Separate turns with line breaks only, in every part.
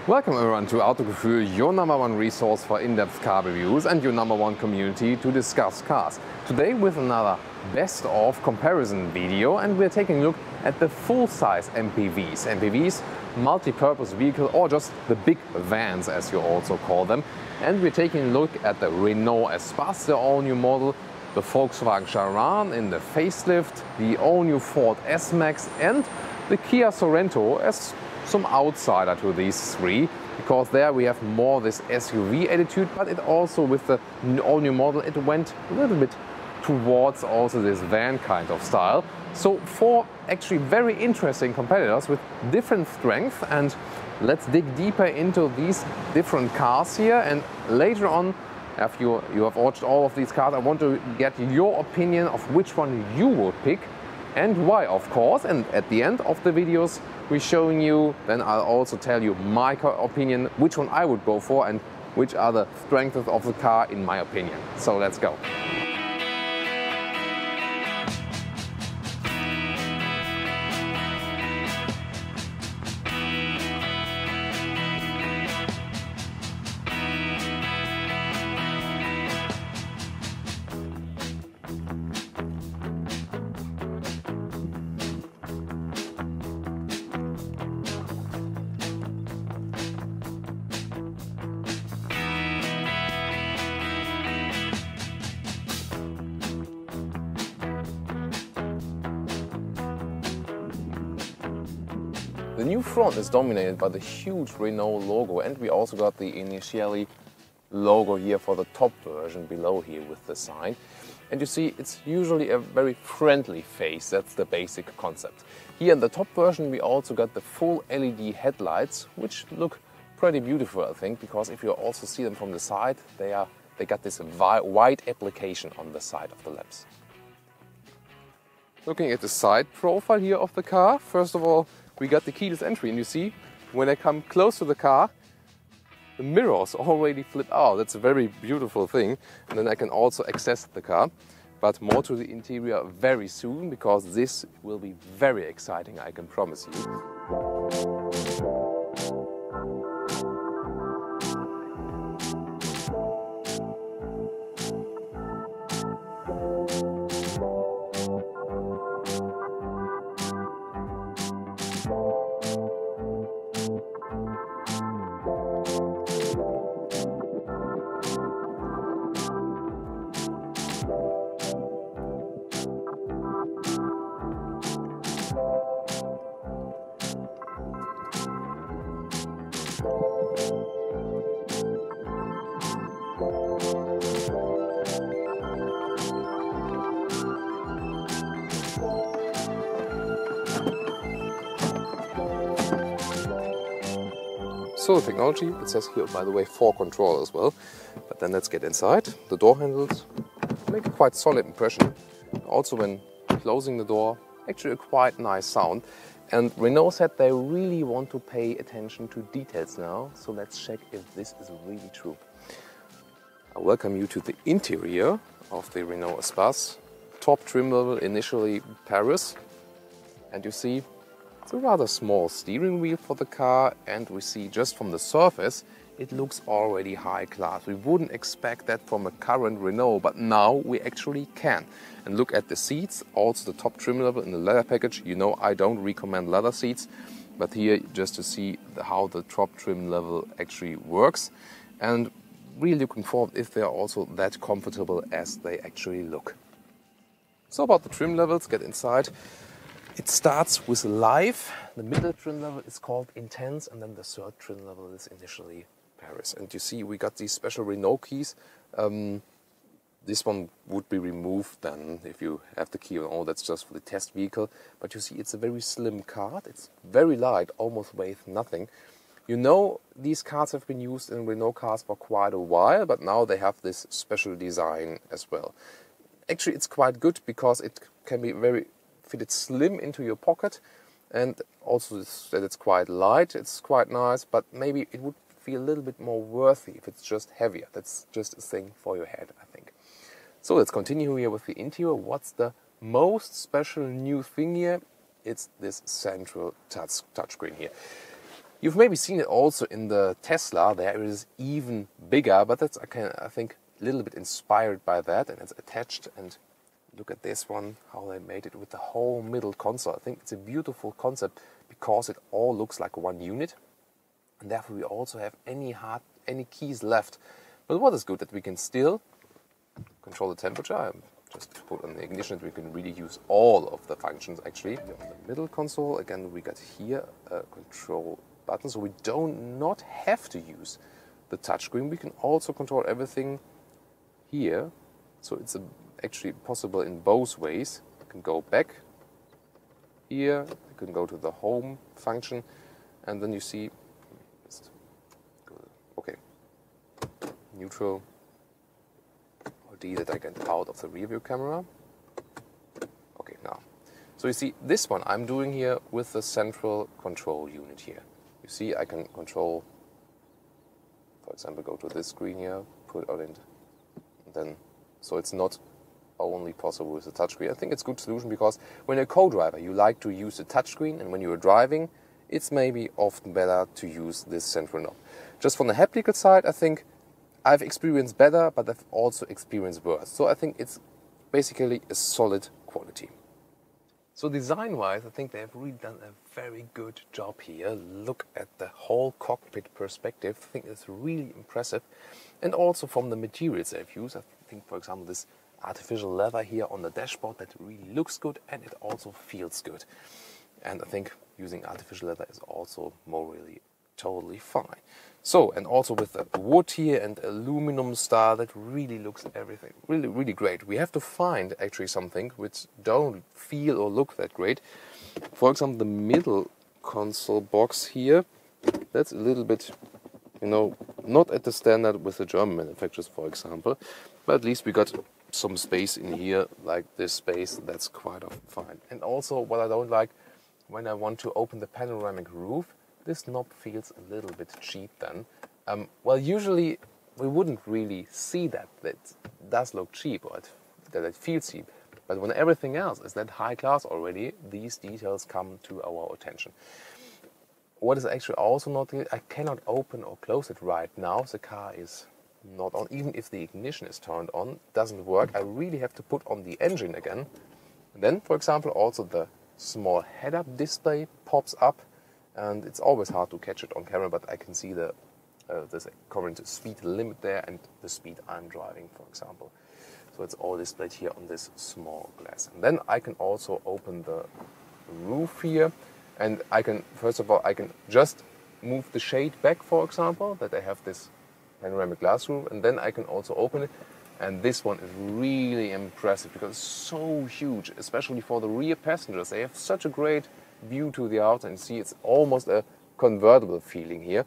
Welcome everyone to Autogefühl, your #1 resource for in-depth car reviews and your #1 community to discuss cars. Today with another best of comparison video, and we're taking a look at the full-size MPVs. MPVs, multi-purpose vehicle, or just the big vans as you also call them. And we're taking a look at the Renault Espace, the all-new model, the Volkswagen Sharan in the facelift, the all-new Ford S-Max and the Kia Sorento as some outsider to these three, because there we have more this SUV attitude, but it also with the all-new model it went a little bit towards also this van kind of style. So four actually very interesting competitors with different strengths, and let's dig deeper into these different cars here. And later on, after you have watched all of these cars, I want to get your opinion of which one you would pick and why, of course. And at the end of the videos we're showing you, then I'll also tell you my opinion, which one I would go for and which are the strengths of the car in my opinion. So let's go. The new front is dominated by the huge Renault logo, and we also got the initially logo here for the top version below here with the sign. And you see it's usually a very friendly face, that's the basic concept. Here in the top version we also got the full LED headlights, which look pretty beautiful I think, because if you also see them from the side, they got this white application on the side of the lamps. Looking at the side profile here of the car, first of all we got the keyless entry, and you see when I come close to the car, the mirrors already flip out. That's a very beautiful thing. And then I can also access the car. But more to the interior very soon, because this will be very exciting, I can promise you. So the technology, it says here by the way 4 control as well, but then let's get inside. The door handles make a quite solid impression. Also when closing the door, actually a quite nice sound. And Renault said they really want to pay attention to details now, so let's check if this is really true. I welcome you to the interior of the Renault Espace. Top trim level initially Paris, and you see it's a rather small steering wheel for the car, and we see just from the surface it looks already high class. We wouldn't expect that from a current Renault, but now we actually can. And look at the seats, also the top trim level in the leather package. You know I don't recommend leather seats, but here just to see how the top trim level actually works, and really looking forward if they are also that comfortable as they actually look. So about the trim levels, get inside. It starts with Live, the middle trim level is called Intense, and then the third trim level is initially Paris. And you see we got these special Renault keys. This one would be removed then if you have the key and all, that's just for the test vehicle. But you see it's a very slim card, it's very light, almost weighs nothing. You know these cards have been used in Renault cars for quite a while, but now they have this special design as well. Actually it's quite good because it can be very fitted slim into your pocket, and also that it's quite light, it's quite nice, but maybe it would feel a little bit more worthy if it's just heavier. That's just a thing for your head, I think. So let's continue here with the interior. What's the most special new thing here? It's this central touchscreen here. You've maybe seen it also in the Tesla. There it is even bigger, but that's, I think, a little bit inspired by that, and it's attached. And look at this one, how they made it with the whole middle console. I think it's a beautiful concept because it all looks like one unit, and therefore we also have any keys left. But what is good that we can still control the temperature. Just put on the ignition, we can really use all of the functions actually. On the middle console, again, we got here a control button, so we not have to use the touchscreen. We can also control everything here. So it's actually possible in both ways. You can go back here, you can go to the home function, and then you see, okay, neutral, that I get out of the rear view camera. Okay, now. So you see, this one I'm doing here with the central control unit here. You see, I can control, for example, go to this screen here, put on it, and then, so it's not only possible with the touchscreen. I think it's a good solution because when you're a co-driver, you like to use the touchscreen, and when you're driving, it's maybe often better to use this central knob. Just from the haptical side, I think I've experienced better, but I've also experienced worse. So I think it's basically a solid quality. So design-wise, I think they have really done a very good job here. Look at the whole cockpit perspective. I think it's really impressive. And also from the materials they've used. I think, for example, this artificial leather here on the dashboard, that really looks good and it also feels good. And I think using artificial leather is also morally totally fine. So, and also with the wood here and aluminum style, that really looks everything really great. We have to find actually something which don't feel or look that great. For example, the middle console box here, that's a little bit, not at the standard with the German manufacturers, for example, but at least we got some space in here, like this space, that's quite fine. And also what I don't like, when I want to open the panoramic roof, this knob feels a little bit cheap then. Well, usually we wouldn't really see that. That does look cheap, or that it feels cheap. But when everything else is that high class already, these details come to our attention. What is actually also not good, I cannot open or close it right now. The car is not on. Even if the ignition is turned on, doesn't work. I really have to put on the engine again. And then, for example, also the small head-up display pops up. And it's always hard to catch it on camera, but I can see the current speed limit there and the speed I'm driving, for example. So it's all displayed here on this small glass. And then I can also open the roof here, and I can, first of all, I can just move the shade back, for example, that I have this panoramic glass roof, and then I can also open it. And this one is really impressive because it's so huge, especially for the rear passengers. They have such a great view to the outside, and see it's almost a convertible feeling here.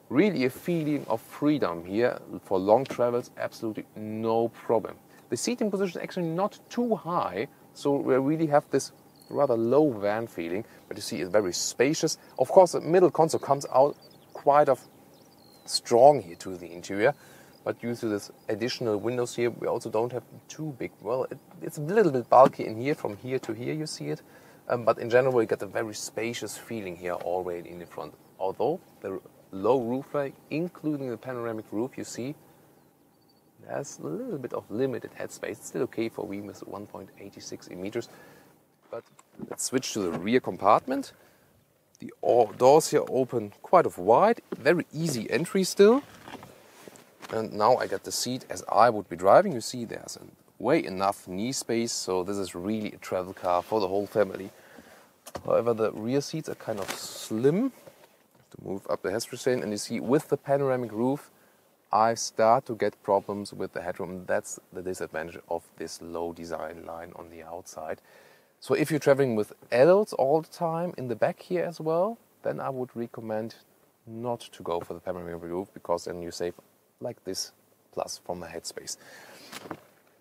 Really a feeling of freedom here for long travels, absolutely no problem. The seating position is actually not too high, so we really have this rather low van feeling, but you see it's very spacious. Of course, the middle console comes out quite strong here to the interior, but due to this additional windows here, we also don't have too big. Well, it's a little bit bulky in here, from here to here you see it. But in general, you get a very spacious feeling here all the way in the front. Although the low roof rail, including the panoramic roof, you see, there's a little bit of limited headspace. It's still okay for we with 1.86 meters. But let's switch to the rear compartment. The doors here open quite wide, very easy entry still. And now I got the seat as I would be driving. You see, there's way enough knee space, so this is really a travel car for the whole family. However, the rear seats are kind of slim. To move up the head restraint, and you see with the panoramic roof, I start to get problems with the headroom. That's the disadvantage of this low design line on the outside. So if you're traveling with adults all the time in the back here as well, then I would recommend not to go for the panoramic roof, because then you save like this plus from the headspace.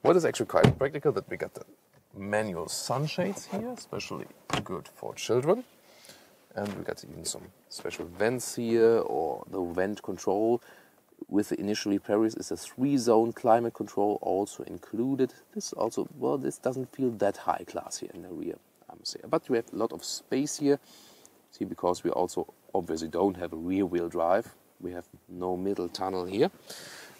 What is actually quite practical that we got the manual sunshades here, especially good for children. And we got even some special vents here, or the vent control. With the initial repairs is a 3-zone climate control also included. This also, well, this doesn't feel that high class here in the rear, I must say. But we have a lot of space here. See, because we also obviously don't have a rear-wheel drive. We have no middle tunnel here.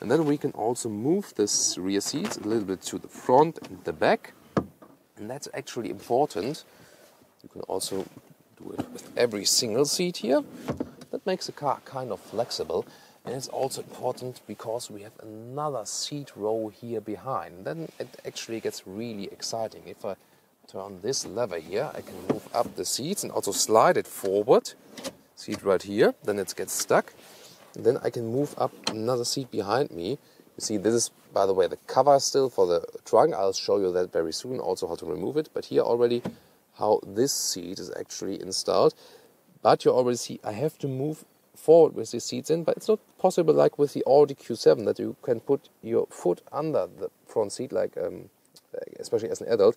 And then we can also move this rear seats a little bit to the front and the back. And that's actually important. You can also do it with every single seat here. That makes the car kind of flexible. And it's also important because we have another seat row here behind. Then it actually gets really exciting. If I turn this lever here, I can move up the seats and also slide it forward. Seat right here, then it gets stuck. And then I can move up another seat behind me. You see, this is, by the way, the cover still for the trunk. I'll show you that very soon, also how to remove it. But here already how this seat is actually installed. But you already see I have to move forward with the seats in, but it's not possible like with the Audi Q7 that you can put your foot under the front seat, like especially as an adult.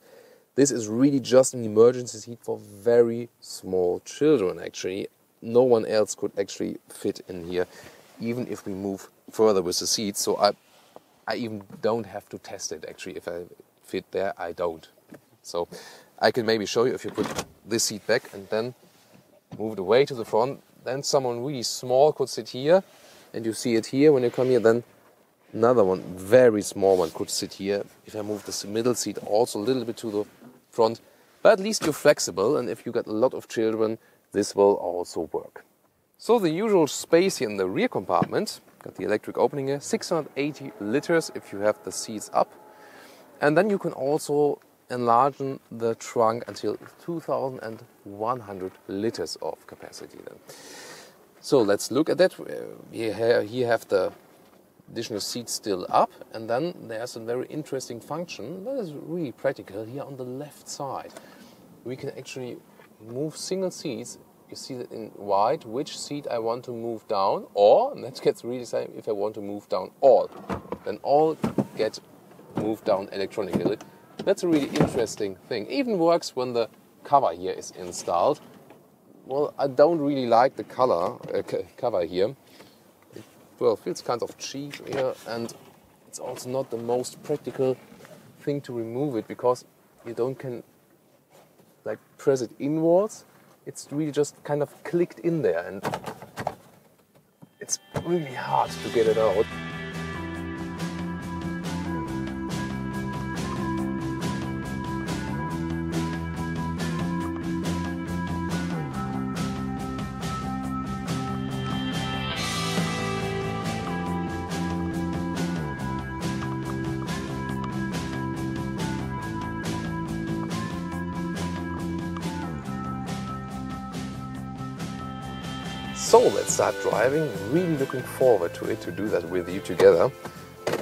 This is really just an emergency seat for very small children, actually. No one else could actually fit in here, even if we move further with the seats. So I even don't have to test it, actually. If I fit there, I don't. So I can maybe show you if you put this seat back and then move it away to the front. Then someone really small could sit here, and you see it here when you come here. Then another one, very small one, could sit here. If I move this middle seat also a little bit to the front, but at least you're flexible, and if you got a lot of children, this will also work. So the usual space here in the rear compartment, got the electric opening here, 680 liters if you have the seats up. And then you can also enlarge the trunk until 2,100 liters of capacity then. So let's look at that. Here have the additional seats still up, and then there's a very interesting function that is really practical here on the left side. We can actually move single seats. You see that in white, which seat I want to move down, or, and that gets really exciting, if I want to move down all, then all get moved down electronically. That's a really interesting thing. Even works when the cover here is installed. Well, I don't really like the cover here. It feels kind of cheap here, and it's also not the most practical thing to remove it, because you can like press it inwards. It's really just kind of clicked in there, and it's really hard to get it out. So let's start driving. Really looking forward to it, to do that with you together.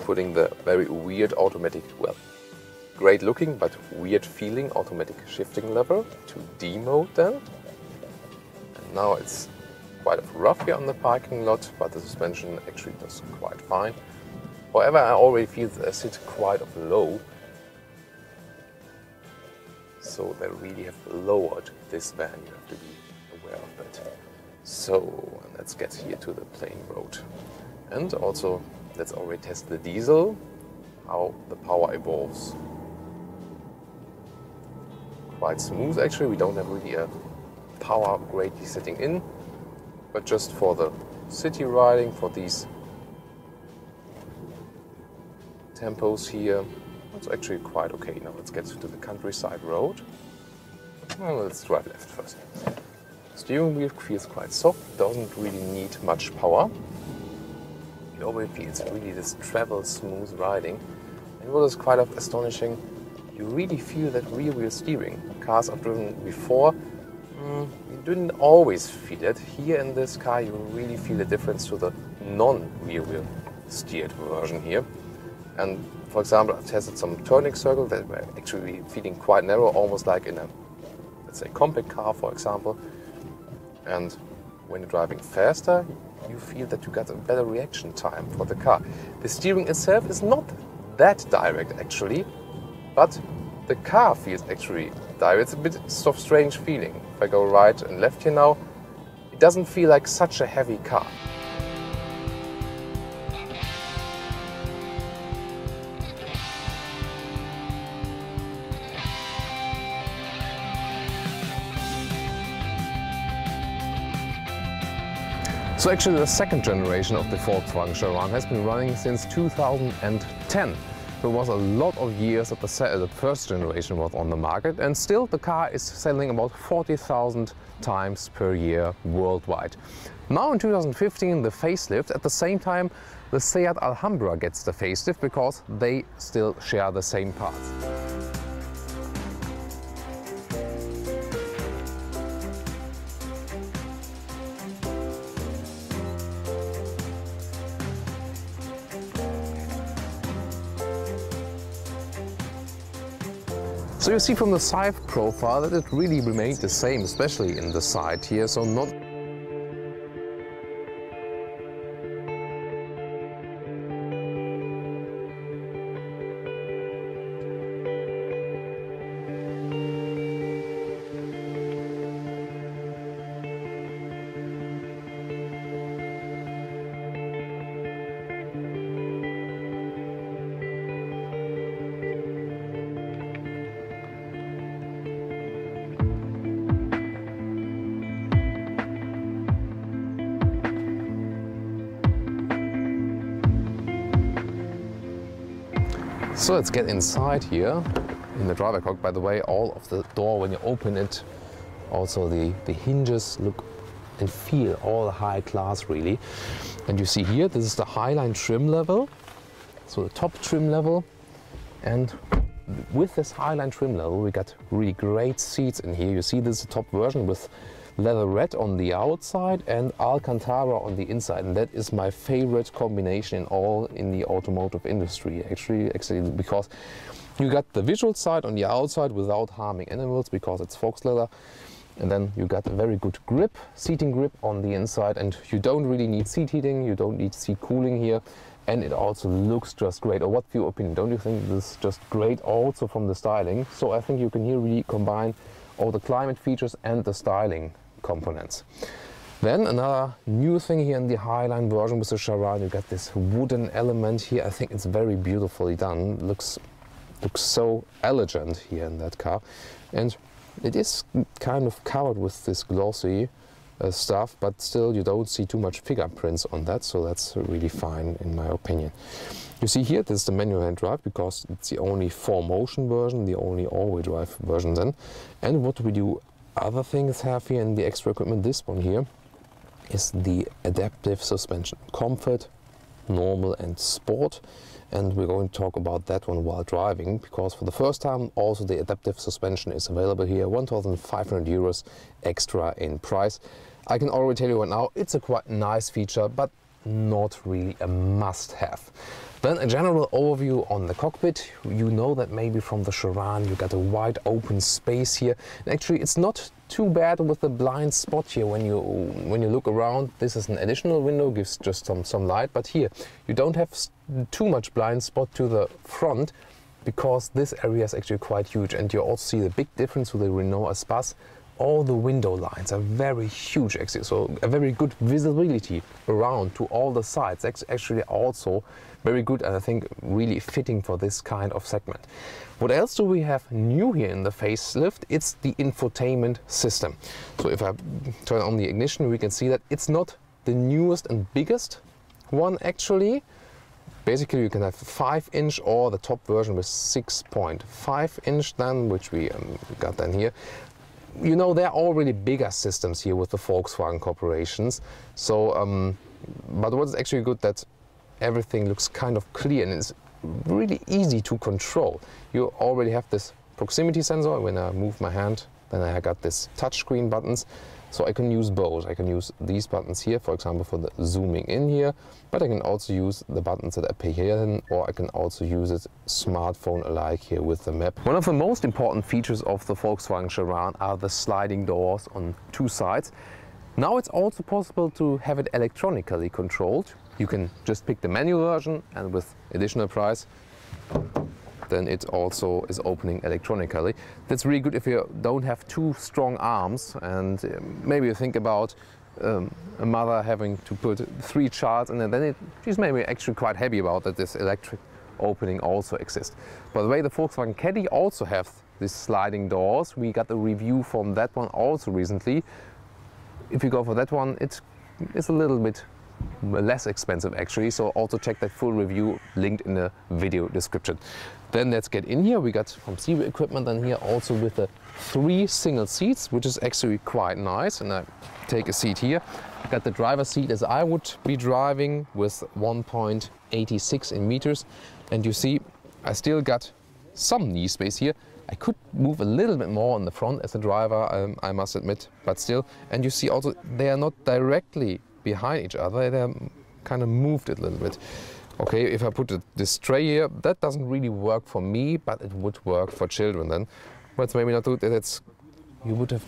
Putting the very weird automatic, well, great looking but weird feeling automatic shifting lever to D mode then. And now it's quite rough here on the parking lot, but the suspension actually does quite fine. However, I already feel that I sit quite low. So they really have lowered this van, you have to be aware of that. So let's get here to the plain road. And also let's already test the diesel, how the power evolves. Quite smooth actually, we don't have really a power greatly setting in, but just for the city riding, for these tempos here, it's actually quite okay. Now let's get to the countryside road. Well, let's drive left first. Steering wheel feels quite soft, doesn't really need much power. It already feels really this travel smooth riding. And what is quite astonishing, you really feel that rear wheel steering. Cars I've driven before, you didn't always feel it. Here in this car you really feel the difference to the non-rear wheel steered version here. And for example, I've tested some turning circles that were actually feeling quite narrow, almost like in a, let's say, compact car, for example. And when you're driving faster, you feel that you got a better reaction time for the car. The steering itself is not that direct actually, but the car feels actually direct. It's a bit of strange feeling. If I go right and left here now, it doesn't feel like such a heavy car. So actually the second generation of the Volkswagen Sharan has been running since 2010. There was a lot of years that the first generation was on the market, and still the car is selling about 40,000 times per year worldwide. Now in 2015 the facelift, at the same time the Seat Alhambra gets the facelift because they still share the same parts. So you see from the side profile that it really remained the same, especially in the side here, so not So let's get inside here in the driver cockpit. By the way, all of the door, when you open it, also the hinges look and feel all high class really. And you see here, this is the Highline trim level, so the top trim level. And with this Highline trim level, we got really great seats in here. You see this is the top version with leatherette on the outside and Alcantara on the inside, and that is my favorite combination in the automotive industry actually, because you got the visual side on the outside without harming animals because it's fox leather, and then you got a very good grip, seating grip on the inside, and you don't really need seat heating, you don't need seat cooling here, and it also looks just great. Or what's your opinion? Don't you think this is just great also from the styling? So I think you can here really combine all the climate features and the styling components. Then another new thing here in the Highline version with the Sharan, you got this wooden element here. I think it's very beautifully done. Looks so elegant here in that car, and it is kind of covered with this glossy stuff, but still you don't see too much fingerprints on that, so that's really fine in my opinion. You see here, this is the manual hand drive because it's the only 4Motion version, the only all-wheel drive version then. And what we do other things have here in the extra equipment, this one here is the adaptive suspension, comfort, normal and sport, and we're going to talk about that one while driving, because for the first time also the adaptive suspension is available here, 1,500 euros extra in price. I can already tell you right now it's a quite nice feature, but not really a must-have. Then a general overview on the cockpit. You know that maybe from the Sharan you got a wide open space here. And actually it's not too bad with the blind spot here when you look around. This is an additional window, gives just some light, but here you don't have too much blind spot to the front because this area is actually quite huge, and you also see the big difference with the Renault Espace. All the window lines are very huge actually, so a very good visibility around to all the sides. That's actually also very good, and I think really fitting for this kind of segment. What else do we have new here in the facelift? It's the infotainment system. So if I turn on the ignition, we can see that it's not the newest and biggest one actually. Basically you can have 5-inch or the top version with 6.5-inch then, which we got then here. You know, there are already bigger systems here with the Volkswagen corporations. So, but what is actually good that everything looks kind of clear and it's really easy to control. You already have this proximity sensor. When I move my hand, then I got this touchscreen buttons. So I can use both. I can use these buttons here, for example, for the zooming in here, but I can also use the buttons that appear here, or I can also use it smartphone alike here with the map. One of the most important features of the Volkswagen Sharan are the sliding doors on two sides. Now it's also possible to have it electronically controlled. You can just pick the manual version, and with additional price, then it also is opening electronically. That's really good if you don't have too strong arms, and maybe you think about a mother having to put 3 childs in, and then she's maybe actually quite happy about that this electric opening also exists. By the way, the Volkswagen Caddy also have these sliding doors. We got a review from that one also recently. If you go for that one, it is a little bit less expensive actually, so also check that full review linked in the video description. Then let's get in here. We got from Zero equipment and here also with the 3 single seats, which is actually quite nice. And I take a seat here. Got the driver's seat as I would be driving with 1.86 in meters. And you see, I still got some knee space here. I could move a little bit more on the front as a driver, I must admit, but still. And you see also, they are not directly behind each other. They're kind of moved a little bit. Okay, if I put this tray here, that doesn't really work for me, but it would work for children then. But it's maybe not good that it's, you would have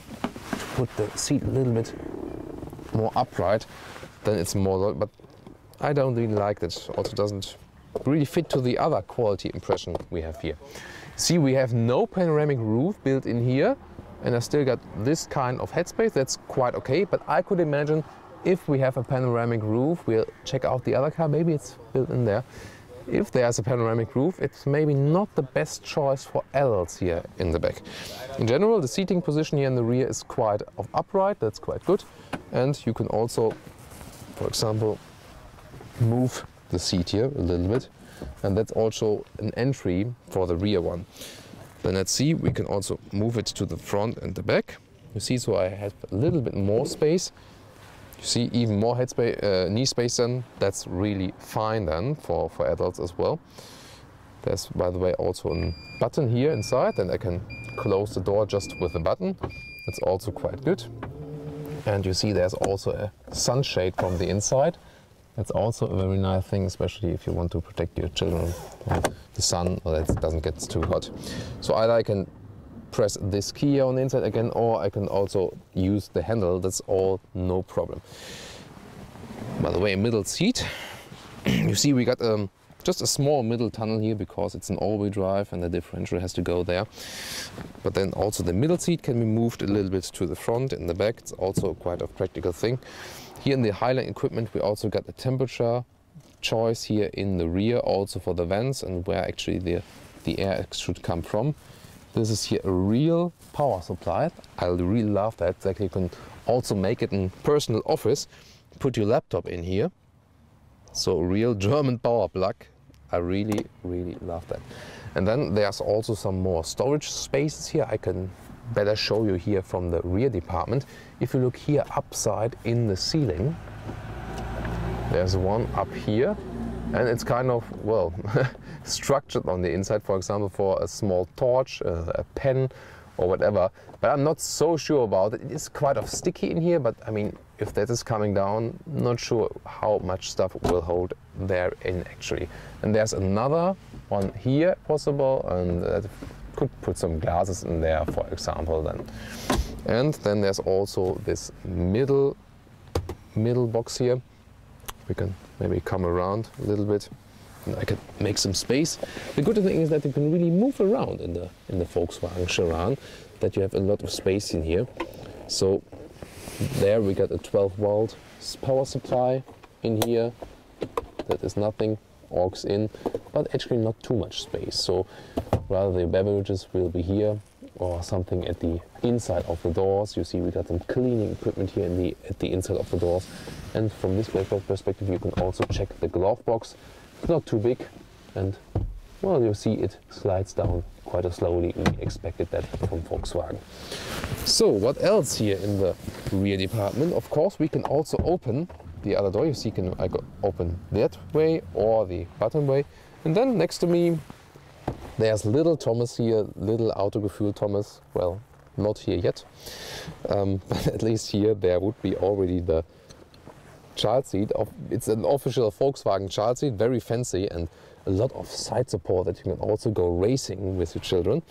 put the seat a little bit more upright, then it's more, but I don't really like that. Also doesn't really fit to the other quality impression we have here. See, we have no panoramic roof built in here, and I still got this kind of headspace. That's quite okay, but I could imagine if we have a panoramic roof, we'll check out the other car, maybe it's built in there. If there's a panoramic roof, it's maybe not the best choice for adults here in the back. In general, the seating position here in the rear is quite upright, that's quite good. And you can also, for example, move the seat here a little bit. And that's also an entry for the rear one. Then let's see, we can also move it to the front and the back. You see, so I have a little bit more space. You see even more headspace, knee space then. That's really fine then for adults as well. There's, by the way, also a button here inside, and I can close the door just with a button. That's also quite good. And you see there's also a sunshade from the inside. That's also a very nice thing, especially if you want to protect your children from the sun, or that it doesn't get too hot. So either I can press this key on the inside again, or I can also use the handle. That's all no problem. By the way, middle seat. You see we got just a small middle tunnel here because it's an all-wheel drive and the differential has to go there. But then also the middle seat can be moved a little bit to the front and the back. It's also quite a practical thing. Here in the Highline equipment we also got a temperature choice here in the rear, also for the vents and where actually the air should come from. This is here a real power supply. I really love that. Like you can also make it in personal office, put your laptop in here. So a real German power plug. I really, really love that. And then there's also some more storage spaces here. I can better show you here from the rear department. If you look here upside in the ceiling, there's one up here. And it's kind of, well, structured on the inside, for example, for a small torch, a pen or whatever. But I'm not so sure about it. It is quite sticky in here, but I mean, if that is coming down, not sure how much stuff will hold there in actually. And there's another one here possible, and that could put some glasses in there, for example, then. And then there's also this middle box here. We can maybe come around a little bit and I can make some space. The good thing is that you can really move around in the Volkswagen Sharan, that you have a lot of space in here. So there we got a 12-volt power supply in here. That is nothing, aux in, but actually not too much space. So rather the beverages will be here or something at the inside of the doors. You see we got some cleaning equipment here at the inside of the doors. And from this perspective you can also check the glove box. It's not too big and, well, you see it slides down quite slowly. We expected that from Volkswagen. So what else here in the rear department? Of course we can also open the other door. You see I can open that way or the button way. And then next to me there's little Thomas here, little Autogefühl Thomas. Well, not here yet, but at least here there would be already the child seat. It's an official Volkswagen child seat, very fancy, and a lot of side support that you can also go racing with your children.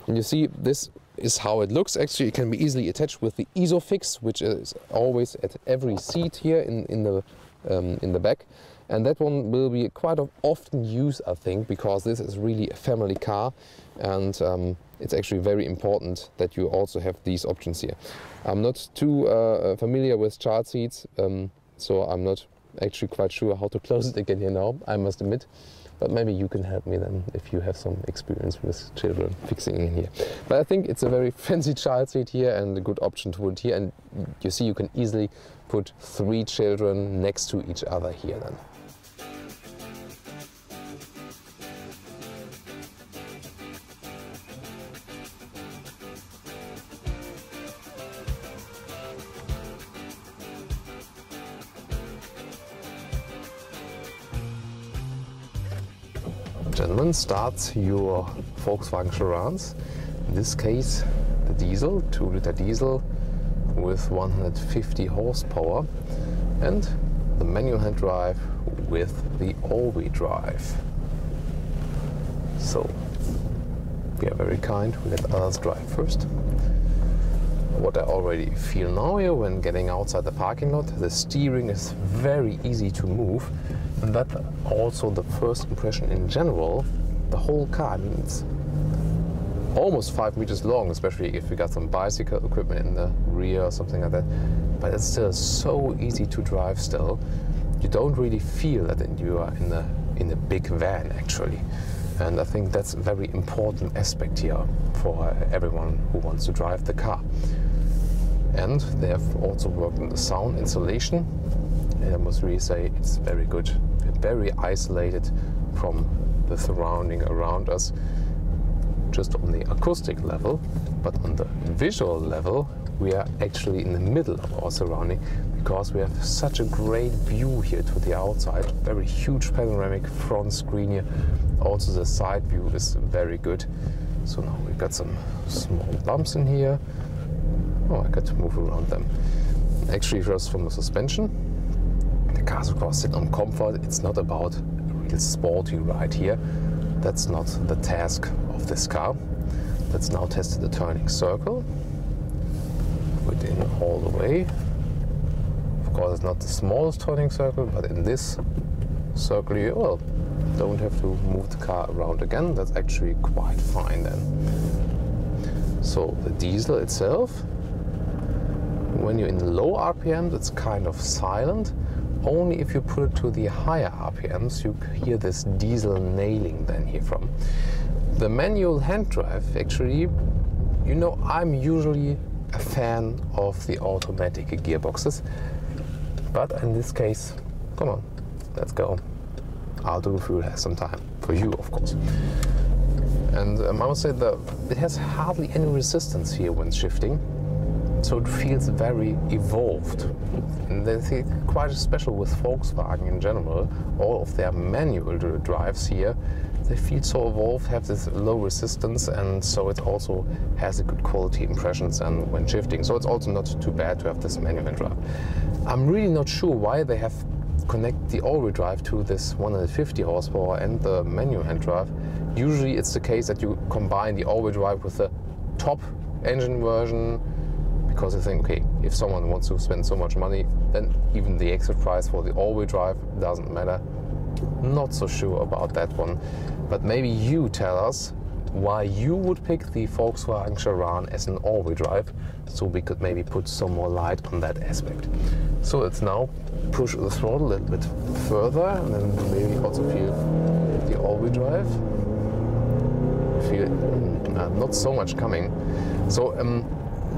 And you see, this is how it looks. Actually, it can be easily attached with the ISOFIX, which is always at every seat here in the back. And that one will be quite often used, I think, because this is really a family car, and it's actually very important that you also have these options here. I'm not too familiar with child seats, so I'm not actually quite sure how to close it again here now, I must admit. But maybe you can help me then if you have some experience with children fixing in here. But I think it's a very fancy child seat here and a good option to put here. And you see, you can easily put 3 children next to each other here then. Gentlemen, start your Volkswagen Sharans. In this case, the diesel, 2-liter diesel with 150 horsepower, and the manual hand drive with the all-wheel drive. So, we are very kind, we let others drive first. What I already feel now here when getting outside the parking lot, the steering is very easy to move. And that also the first impression in general, the whole car, I mean, it's almost 5 meters long, especially if you got some bicycle equipment in the rear or something like that. But it's still so easy to drive still. You don't really feel that you are in a big van actually. And I think that's a very important aspect here for everyone who wants to drive the car. And they have also worked on the sound insulation. And I must really say it's very good, very isolated from the surrounding around us, just on the acoustic level, but on the visual level we are actually in the middle of our surrounding, because we have such a great view here to the outside, very huge panoramic front screen here. Also the side view is very good. So now we've got some small bumps in here. Oh, I got to move around them. Actually, first from the suspension. The cars, of course, sit on comfort. It's not about a real sporty ride here. That's not the task of this car. Let's now test the turning circle. Put in all the way. Of course, it's not the smallest turning circle, but in this circle you, well, don't have to move the car around again. That's actually quite fine then. So the diesel itself, when you're in low RPMs, it's kind of silent. Only if you put it to the higher RPMs, you hear this diesel nailing then here from. The manual hand drive, actually, you know, I'm usually a fan of the automatic gearboxes, but in this case, come on, let's go. Autogefühl has some time for you, of course. And I must say that it has hardly any resistance here when shifting. So it feels very evolved. And that's quite special with Volkswagen in general. All of their manual drives here, they feel so evolved, have this low resistance, and so it also has a good quality impressions and when shifting. So it's also not too bad to have this manual drive. I'm really not sure why they have connected the all-wheel drive to this 150 horsepower and the manual hand drive. Usually it's the case that you combine the all-wheel drive with the top engine version, because I think, okay, if someone wants to spend so much money, then even the extra price for the all-wheel drive doesn't matter. Not so sure about that one, but maybe you tell us why you would pick the Volkswagen Sharan as an all-wheel drive, so we could maybe put some more light on that aspect. So let's now push the throttle a little bit further, and then maybe also feel the all-wheel drive. Feel not so much coming. So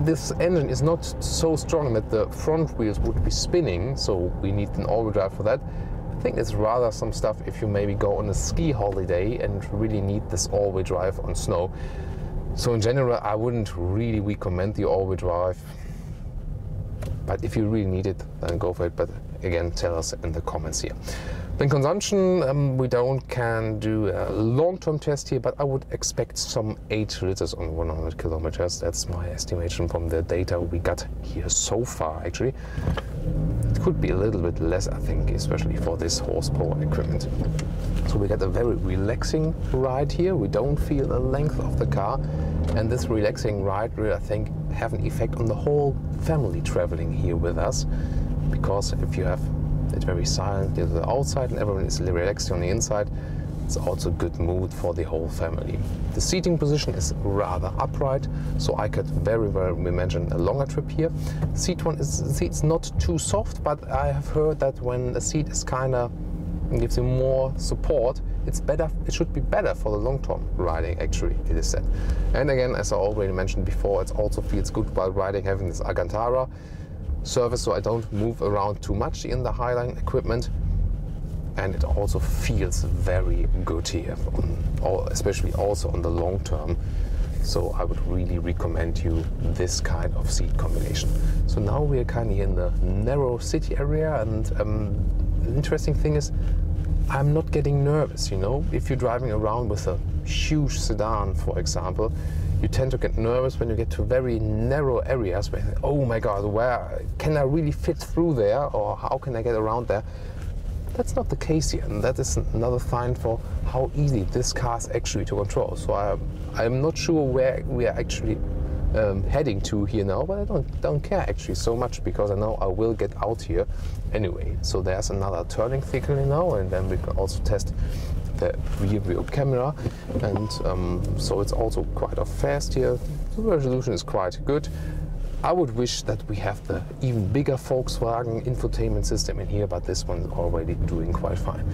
this engine is not so strong that the front wheels would be spinning, so we need an all-wheel drive for that. I think it's rather some stuff if you maybe go on a ski holiday and really need this all-wheel drive on snow. So in general, I wouldn't really recommend the all-wheel drive, but if you really need it, then go for it. But again, tell us in the comments here. Then consumption, we can do a long-term test here, but I would expect some 8 liters on 100 kilometers. That's my estimation from the data we got here so far, actually. It could be a little bit less, I think, especially for this horsepower equipment. So we get a very relaxing ride here. We don't feel the length of the car. And this relaxing ride will, I think, have an effect on the whole family traveling here with us. Because if you have it very silent to the outside and everyone is relaxed on the inside, it's also a good mood for the whole family. The seating position is rather upright, so I could very well imagine a longer trip here. Seat's not too soft, but I have heard that when a seat is kind of gives you more support, it's better. It should be better for the long-term riding, actually, it is said. And again, as I already mentioned before, it also feels good while riding, having this Alcantara surface, so I don't move around too much in the Highline equipment. And it also feels very good here, especially also on the long term. So I would really recommend you this kind of seat combination. So now we are kind of in the narrow city area, and the interesting thing is I'm not getting nervous, you know. If you're driving around with a huge sedan, for example, you tend to get nervous when you get to very narrow areas where, oh my God, where can I really fit through there, or how can I get around there? That's not the case here, and that is another sign for how easy this car is actually to control. So I'm not sure where we are actually heading to here now, but I don't care actually so much, because I know I will get out here anyway. So there's another turning thickly now, and then we can also test the rear view camera, and so it's also quite fast here. The resolution is quite good. I would wish that we have the even bigger Volkswagen infotainment system in here, but this one's already doing quite fine.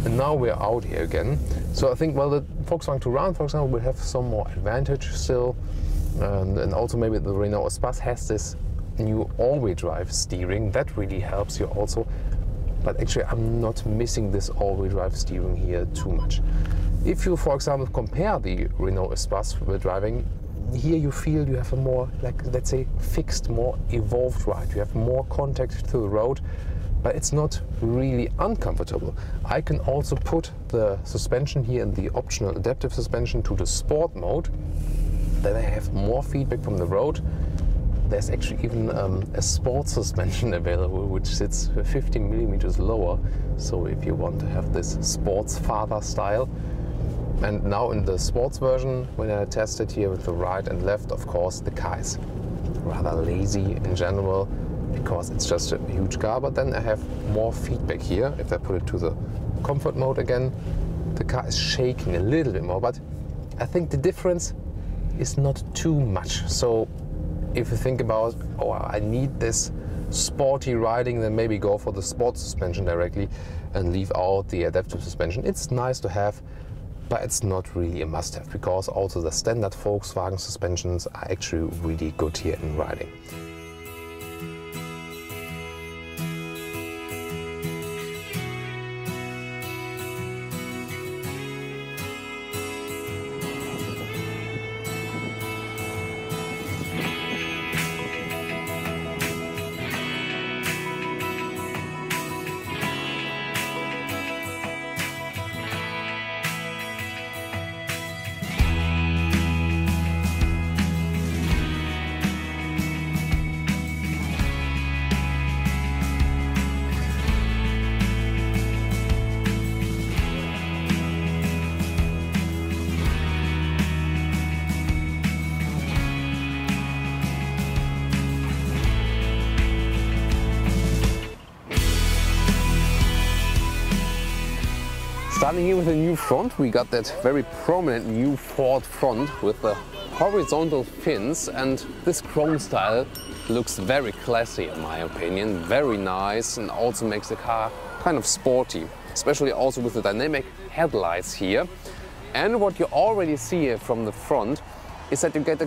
And now we're out here again. So I think, well, the Volkswagen Touran, for example, will have some more advantage still. And also maybe the Renault Espace has this new all-wheel drive steering. That really helps you also. But actually, I'm not missing this all-wheel drive steering here too much. If you, for example, compare the Renault Espace with driving, here you feel you have a more, like, let's say, fixed, more evolved ride. You have more contact to the road, but it's not really uncomfortable. I can also put the suspension here in the optional adaptive suspension to the sport mode. Then I have more feedback from the road. There's actually even a sport suspension available, which sits 15 millimeters lower. So if you want to have this sports father style. And now in the sports version, when I tested here with the right and left, of course, the car is rather lazy in general, because it's just a huge car. But then I have more feedback here. If I put it to the comfort mode again, the car is shaking a little bit more, but I think the difference is not too much. So if you think about, oh, I need this sporty riding, then maybe go for the sport suspension directly and leave out the adaptive suspension. It's nice to have, but it's not really a must-have, because also the standard Volkswagen suspensions are actually really good here in riding. Starting here with a new front, we got that very prominent new Ford front with the horizontal fins, and this chrome style looks very classy in my opinion, very nice, and also makes the car kind of sporty, especially also with the dynamic headlights here. And what you already see here from the front is that you get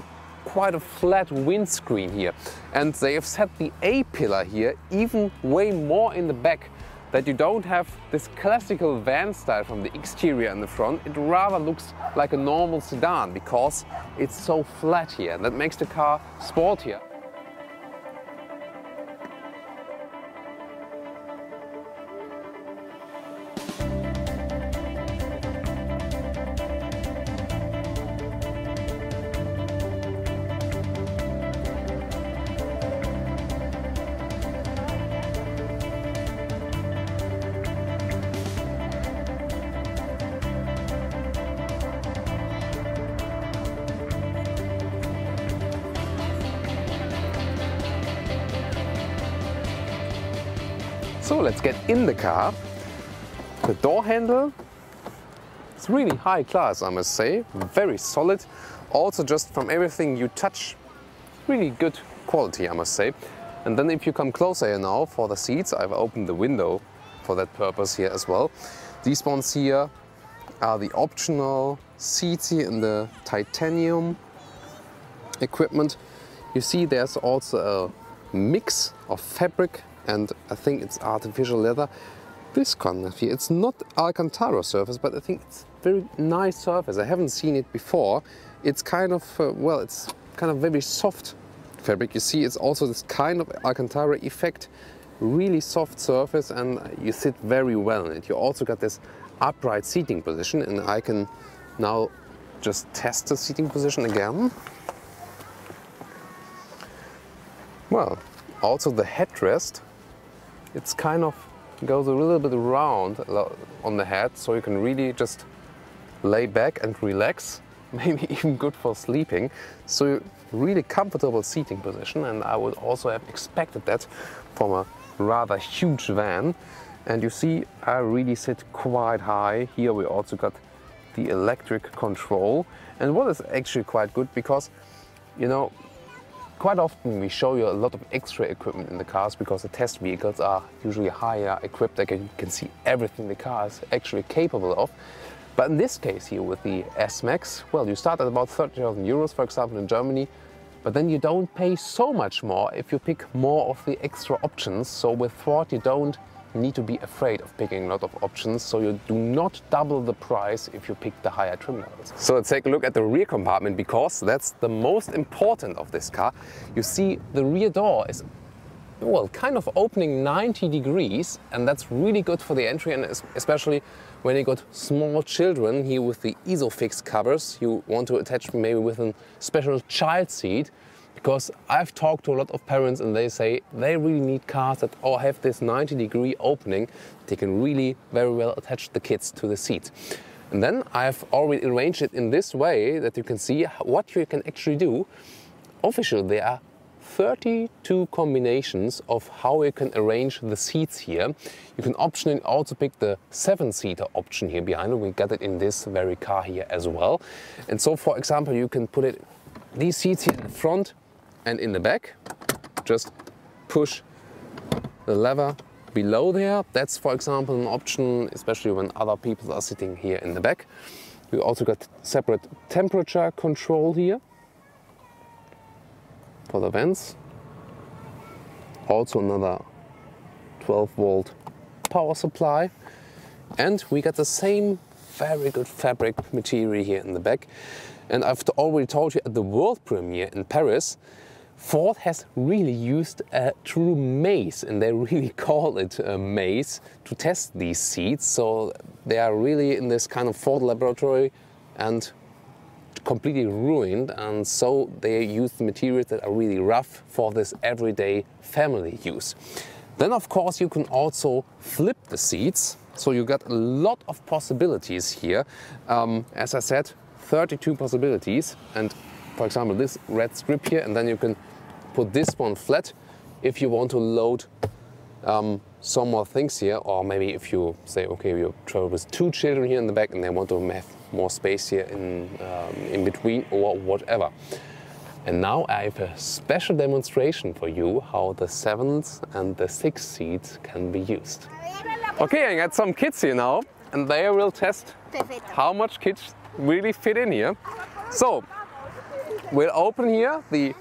quite a flat windscreen here, and they have set the A-pillar here even way more in the back, that you don't have this classical van style from the exterior and the front. It rather looks like a normal sedan because it's so flat here, and that makes the car sportier. So let's get in the car. The door handle It's really high class, I must say, very solid. Also just from everything you touch, really good quality, I must say. And then if you come closer here now for the seats, I've opened the window for that purpose here as well. These ones here are the optional seats here in the titanium equipment. You see there's also a mix of fabric and I think it's artificial leather. This kind of here, it's not Alcantara surface, but I think it's very nice surface. I haven't seen it before. It's kind of, well, it's kind of very soft fabric. You see it's also this kind of Alcantara effect, really soft surface, and you sit very well in it. You also got this upright seating position, and I can now just test the seating position again. Well, also the headrest, it's kind of goes a little bit around on the head, so you can really just lay back and relax, maybe even good for sleeping. So really comfortable seating position, and I would also have expected that from a rather huge van. And you see I really sit quite high. Here we also got the electric control, and what is actually quite good, because you know, quite often we show you a lot of extra equipment in the cars because the test vehicles are usually higher equipped. Like you can see everything the car is actually capable of. But in this case here with the S-Max, well, you start at about 30,000 euros, for example, in Germany, but then you don't pay so much more if you pick more of the extra options. So with Ford, you don't need to be afraid of picking a lot of options, so you do not double the price if you pick the higher trim levels. So let's take a look at the rear compartment, because that's the most important of this car. You see the rear door is, well, kind of opening 90 degrees, and that's really good for the entry, and especially when you got small children here with the Isofix covers. You want to attach maybe with a special child seat, because I've talked to a lot of parents and they say they really need cars that all have this 90-degree opening. They can really very well attach the kids to the seat. And then I've already arranged it in this way that you can see what you can actually do. Officially, there are 32 combinations of how you can arrange the seats here. You can optionally also pick the 7-seater option here behind. We got it in this very car here as well. And so, for example, you can put it these seats here in the front and in the back. Just push the lever below there. That's, for example, an option, especially when other people are sitting here in the back. We also got separate temperature control here for the vents. Also another 12-volt power supply. And we got the same very good fabric material here in the back. And I've already told you at the world premiere in Paris, Ford has really used a true maze, and they really call it a maze, to test these seats. So they are really in this kind of Ford laboratory and completely ruined, and so they use the materials that are really rough for this everyday family use. Then of course you can also flip the seats, so you got a lot of possibilities here. As I said, 32 possibilities, and for example this red strip here, and then you can put this one flat if you want to load some more things here, or maybe if you say, okay, you travel with 2 children here in the back and they want to have more space here in between or whatever. And now I have a special demonstration for you how the 7th and the 6th seats can be used. Okay, I got some kids here now, and they will test how much kids really fit in here. So we'll open here the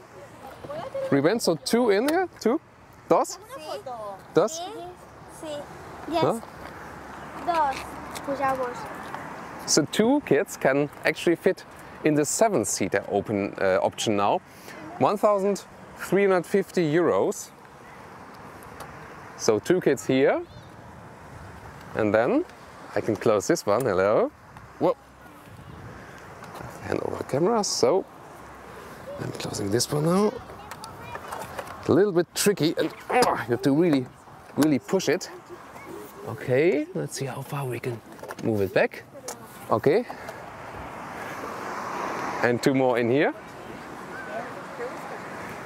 revent, so 2 in here, 2, dos, dos,
Sí. Yes.
Huh?
Dos. Pujamos.
So 2 kids can actually fit in the 7-seater open option now. 1,350 euros. So 2 kids here. And then I can close this one. Hello. Whoa. Hand over the camera. So I'm closing this one now. A little bit tricky, and you have to really push it. Okay, let's see how far we can move it back. Okay. And 2 more in here.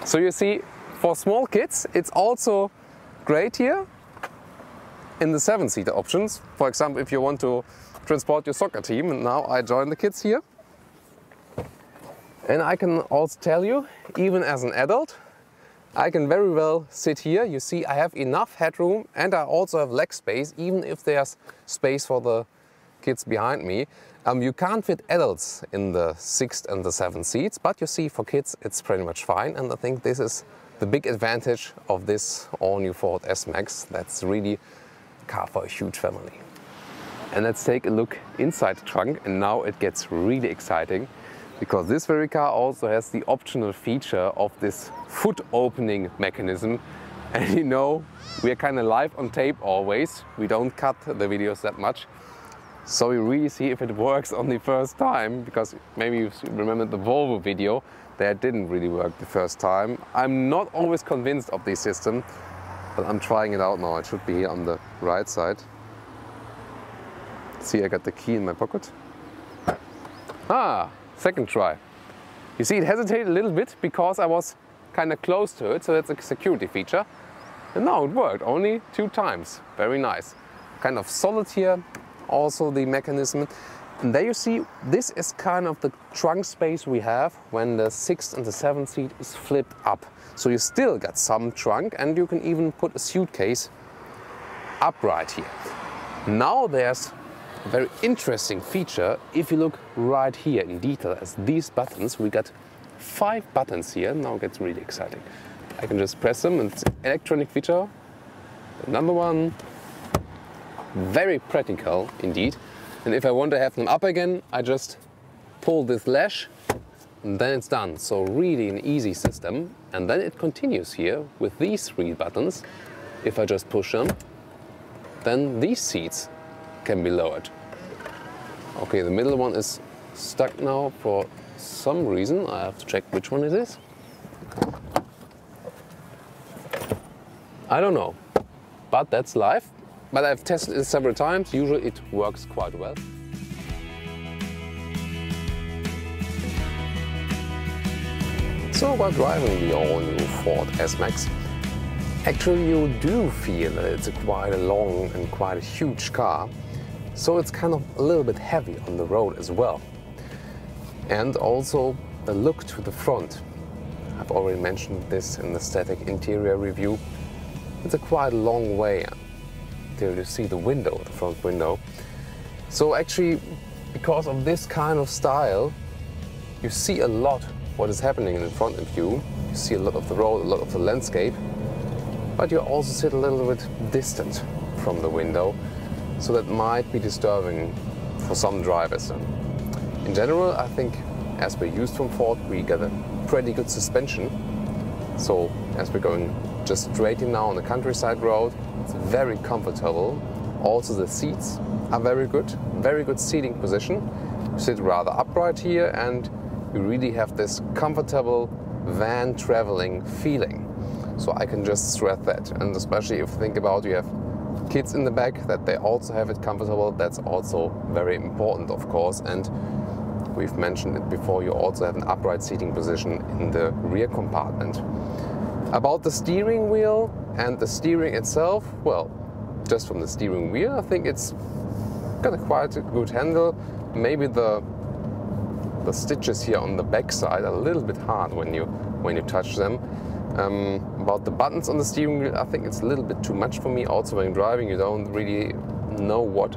So you see, for small kids, it's also great here. in the 7-seater options. For example, if you want to transport your soccer team, and now I join the kids here. And I can also tell you, even as an adult, I can very well sit here. You see, I have enough headroom and I also have leg space, even if there's space for the kids behind me. You can't fit adults in the 6th and the 7th seats, but you see, for kids it's pretty much fine. And I think this is the big advantage of this all-new Ford S-Max. That's really a car for a huge family. And let's take a look inside the trunk, and now it gets really exciting, because this very car also has the optional feature of this foot opening mechanism. And you know, we are kind of live on tape always. We don't cut the videos that much. So we really see if it works on the first time, because maybe you remember the Volvo video, that didn't really work the first time. I'm not always convinced of this system, but I'm trying it out now. It should be here on the right side. See, I got the key in my pocket. Ah, second try. You see, it hesitated a little bit because I was kind of close to it, so that's a security feature. And now it worked, only 2 times. Very nice. Kind of solid here, also the mechanism. And there you see, this is kind of the trunk space we have when the 6th and the 7th seat is flipped up. So you still got some trunk, and you can even put a suitcase upright here. Now there's a very interesting feature. If you look right here in detail as these buttons, we got 5 buttons here. Now it gets really exciting. I can just press them, and it's an electronic feature. The number one, very practical indeed. And if I want to have them up again, I just pull this latch and then it's done. So really an easy system. And then it continues here with these 3 buttons. If I just push them, then these seats can be lowered. Okay, the middle one is stuck now for some reason. I have to check which one it is. I don't know, but that's life. But I've tested it several times. Usually it works quite well. So while driving the all-new Ford S-Max, actually you do feel that it's quite a long and quite a huge car. So it's kind of a little bit heavy on the road as well. And also the look to the front. I've already mentioned this in the static interior review. It's a quite long way till you see the window, the front window. So actually, because of this kind of style, you see a lot what is happening in front of you. You see a lot of the road, a lot of the landscape, but you also sit a little bit distant from the window, so that might be disturbing for some drivers. In general, I think, as we're used from Ford, we get a pretty good suspension. So as we're going just straight in now on the countryside road, it's very comfortable. Also the seats are very good seating position. You sit rather upright here and you really have this comfortable van traveling feeling. So I can just stress that. And especially if you think about you have kids in the back, that they also have it comfortable, that's also very important, of course. And we've mentioned it before, you also have an upright seating position in the rear compartment. About the steering wheel and the steering itself, well, just from the steering wheel, I think it's got a quite good handle. Maybe the stitches here on the back side are a little bit hard when you touch them. About the buttons on the steering wheel, I think it's a little bit too much for me. Also, when driving, you don't really know what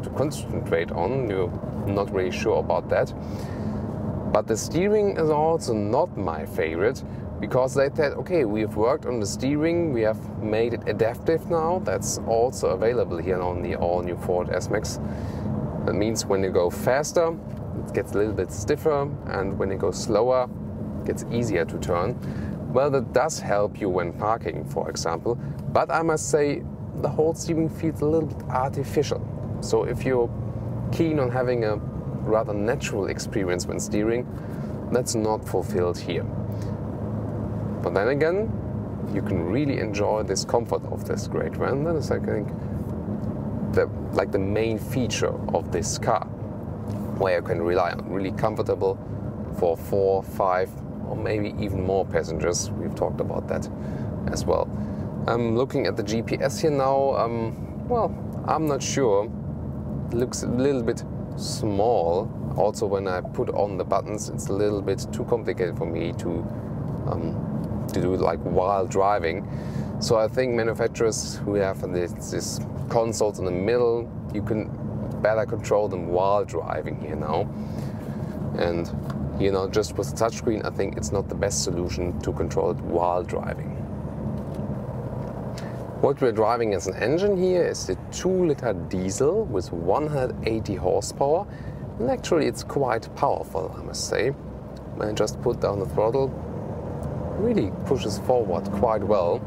to concentrate on. You're not really sure about that. But the steering is also not my favorite, because they said, okay, we have worked on the steering, we have made it adaptive now. That's also available here on the all-new Ford S-Max. That means when you go faster, it gets a little bit stiffer, and when you go slower, it gets easier to turn. Well, that does help you when parking, for example, but I must say the whole steering feels a little bit artificial. So if you're keen on having a rather natural experience when steering, that's not fulfilled here. But then again, you can really enjoy this comfort of this great van. That is, I think, the main feature of this car, where you can rely on. Really comfortable for 4, 5, or maybe even more passengers. We've talked about that as well. I'm looking at the GPS here now. Well, I'm not sure. It looks a little bit small. Also, when I put on the buttons, it's a little bit too complicated for me to do it like while driving. So I think manufacturers who have this consoles in the middle, you can better control them while driving here now. And you know, just with the touchscreen, I think it's not the best solution to control it while driving. What we're driving as an engine here is the 2-liter diesel with 180 horsepower. And actually it's quite powerful, I must say. When I just put down the throttle, really pushes forward quite well.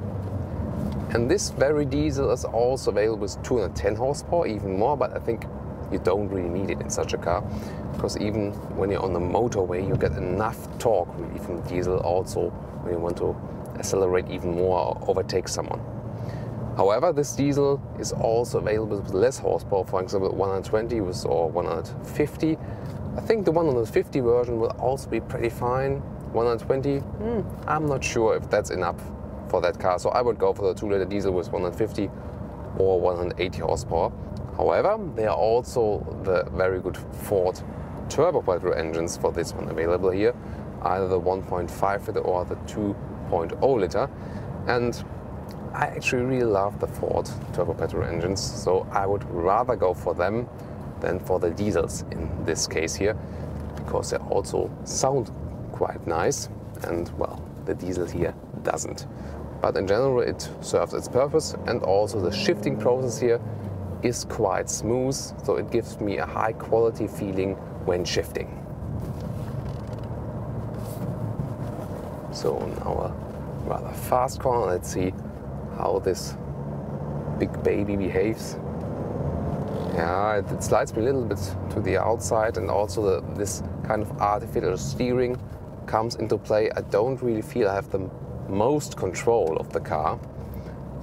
And this very diesel is also available with 210 horsepower, even more, but I think you don't really need it in such a car, because even when you're on the motorway, you get enough torque really from the diesel also when you want to accelerate even more or overtake someone. However, this diesel is also available with less horsepower, for example 120 or 150. I think the 150 version will also be pretty fine. 120, I'm not sure if that's enough for that car, so I would go for the 2-liter diesel with 150 or 180 horsepower. However, there are also the very good Ford turbo petrol engines for this one available here, either the 1.5 liter or the 2.0 liter. And I actually really love the Ford turbo petrol engines, so I would rather go for them than for the diesels in this case here, because they also sound quite nice, and well, the diesel here doesn't. But in general it serves its purpose, and also the shifting process here is quite smooth, so it gives me a high quality feeling when shifting. So now a rather fast corner, let's see how this big baby behaves. Yeah, it slides me a little bit to the outside, and also this kind of artificial steering comes into play. I don't really feel I have the most control of the car.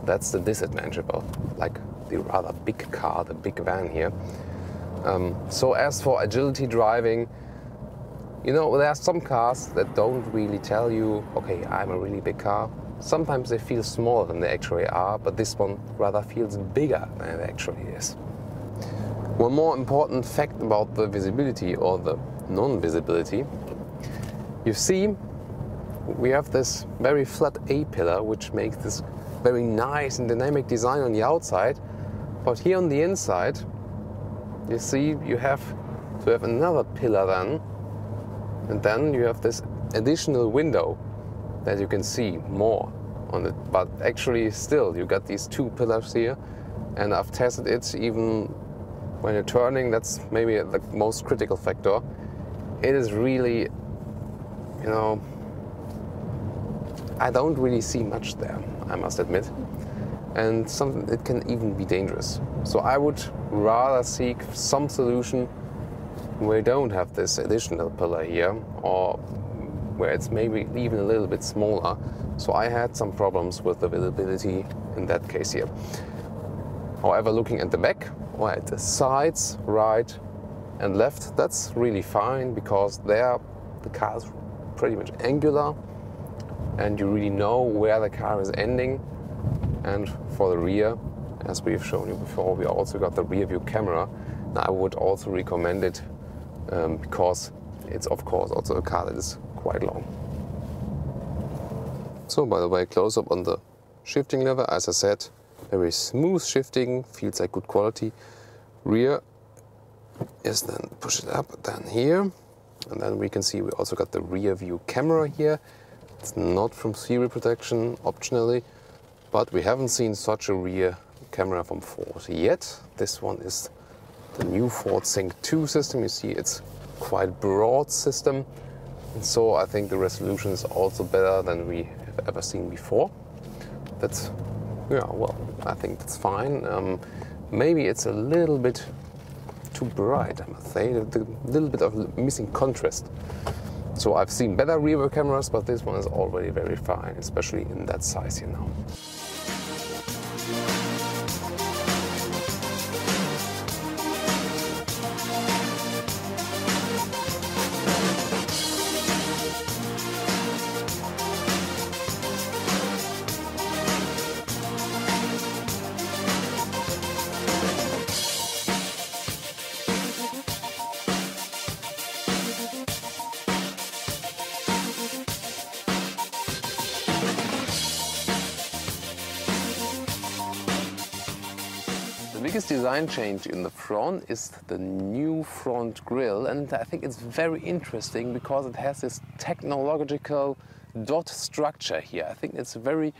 That's the disadvantage about like the rather big car, the big van here. So as for agility driving, you know, there are some cars that don't really tell you, okay, I'm a really big car. Sometimes they feel smaller than they actually are, but this one rather feels bigger than it actually is. One more important fact about the visibility or the non-visibility. You see, we have this very flat A-pillar, which makes this very nice and dynamic design on the outside. But here on the inside, you see, you have to have another pillar then. And then you have this additional window that you can see more on it. But actually still, you got these two pillars here. And I've tested it even when you're turning. That's maybe the most critical factor. It is really, you know, I don't really see much there, I must admit. And it can even be dangerous. So I would rather seek some solution where you don't have this additional pillar here, or where it's maybe even a little bit smaller. So I had some problems with the visibility in that case here. However, looking at the back or at the sides, right and left, that's really fine, because there the car is pretty much angular and you really know where the car is ending. And for the rear, as we've shown you before, we also got the rear view camera. Now, I would also recommend it because it's of course also a car that is quite long. So by the way, close up on the shifting lever. As I said, very smooth shifting, feels like good quality. Rear is then push it up, then here. And then we can see we also got the rear view camera here. It's not from serial protection, optionally, but we haven't seen such a rear camera from Ford yet. This one is the new Ford Sync 2 system. You see it's quite broad system, and so I think the resolution is also better than we have ever seen before. That's, yeah, well, I think that's fine. Maybe it's a little bit too bright, I must say, a little bit of missing contrast. So I've seen better rear view cameras, but this one is already very fine, especially in that size here now. biggest design change in the front is the new front grille, and I think it's very interesting because it has this technological dot structure here. I think it's very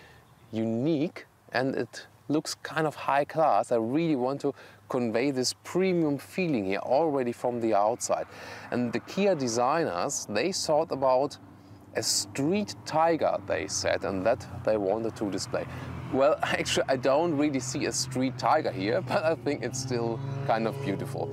unique and it looks kind of high class. I really want to convey this premium feeling here already from the outside. And the Kia designers, they thought about a street tiger, they said, and that they wanted to display. Well, actually, I don't really see a street tiger here, but I think it's still kind of beautiful.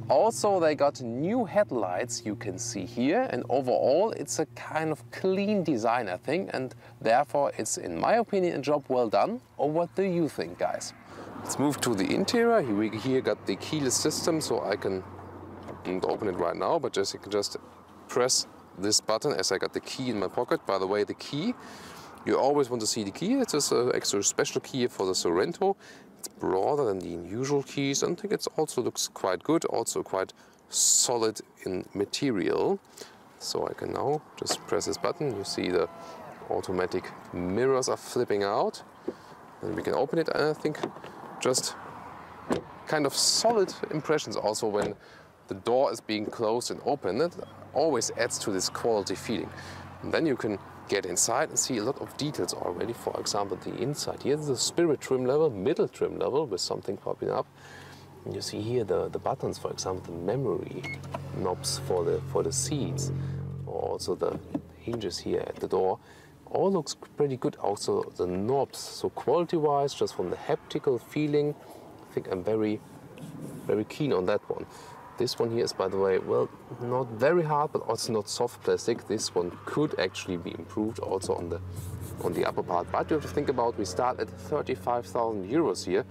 Also, they got new headlights you can see here, and overall it's a kind of clean design, I think, and therefore it's, in my opinion, a job well done. Or what do you think, guys? Let's move to the interior. We here got the keyless system, so I can open it right now, but you can just press this button as I got the key in my pocket. By the way, the key, you always want to see the key. It's an extra special key for the Sorento. It's broader than the usual keys, and I think it also looks quite good, also quite solid in material. So I can now just press this button. You see the automatic mirrors are flipping out. And we can open it, and I think just kind of solid impressions also when the door is being closed and opened. It always adds to this quality feeling. And then you can get inside and see a lot of details already. For example, the inside. Here is the spirit trim level, middle trim level with something popping up. And you see here the buttons, for example, the memory knobs for the seats, or also the hinges here at the door. All looks pretty good. Also the knobs. So quality-wise, just from the haptical feeling, I think I'm very keen on that one. This one here is, by the way, well, not very hard, but also not soft plastic. This one could actually be improved also on the upper part. But you have to think about, we start at 35,000 euros here,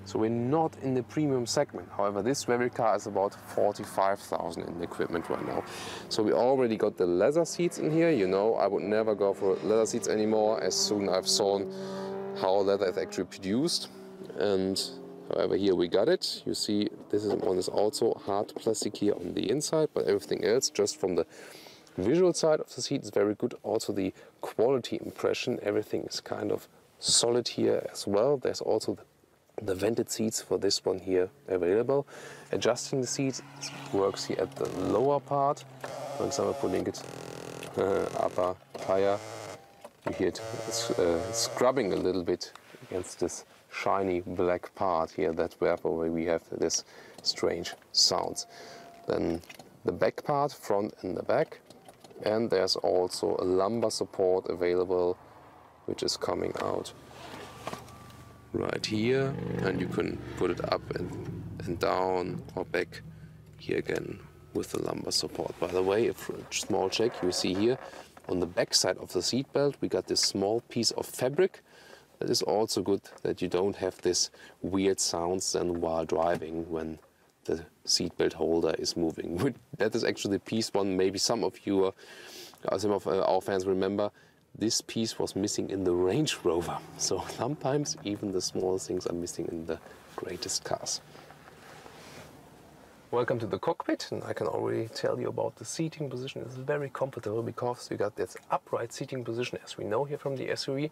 so we're not in the premium segment. However, this very car is about 45,000 in the equipment right now. So we already got the leather seats in here. You know, I would never go for leather seats anymore as soon as I've seen how leather is actually produced. And however, here we got it. You see, this one is also hard plastic here on the inside, but everything else, just from the visual side of the seat, is very good. Also the quality impression, everything is kind of solid here as well. There's also the vented seats for this one here available. Adjusting the seats works here at the lower part. For example, putting it upper higher. You hear it scrubbing a little bit against this shiny black part here. That's where we have this strange sounds. Then the back part, front and the back, and there's also a lumbar support available, which is coming out right here, and you can put it up and down or back here again with the lumbar support. By the way, a small check, you see here on the back side of the seat belt we got this small piece of fabric. That is also good, that you don't have this weird sounds then while driving when the seatbelt holder is moving. That is actually the piece one, maybe some of our fans remember, this piece was missing in the Range Rover. So sometimes even the smallest things are missing in the greatest cars. Welcome to the cockpit, and I can already tell you about the seating position. It's very comfortable because you got this upright seating position as we know here from the SUV.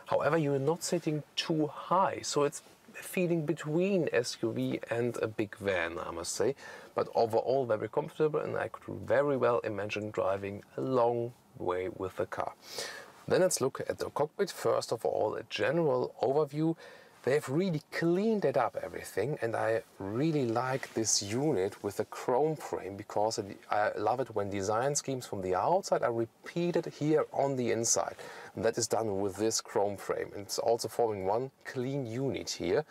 However, you're not sitting too high, so it's a feeling between SUV and a big van, I must say. But overall very comfortable, and I could very well imagine driving a long way with the car. Then let's look at the cockpit. First of all, a general overview. They've really cleaned it up, everything, and I really like this unit with the chrome frame because I love it when design schemes from the outside are repeated here on the inside. And that is done with this chrome frame. And it's also forming one clean unit here.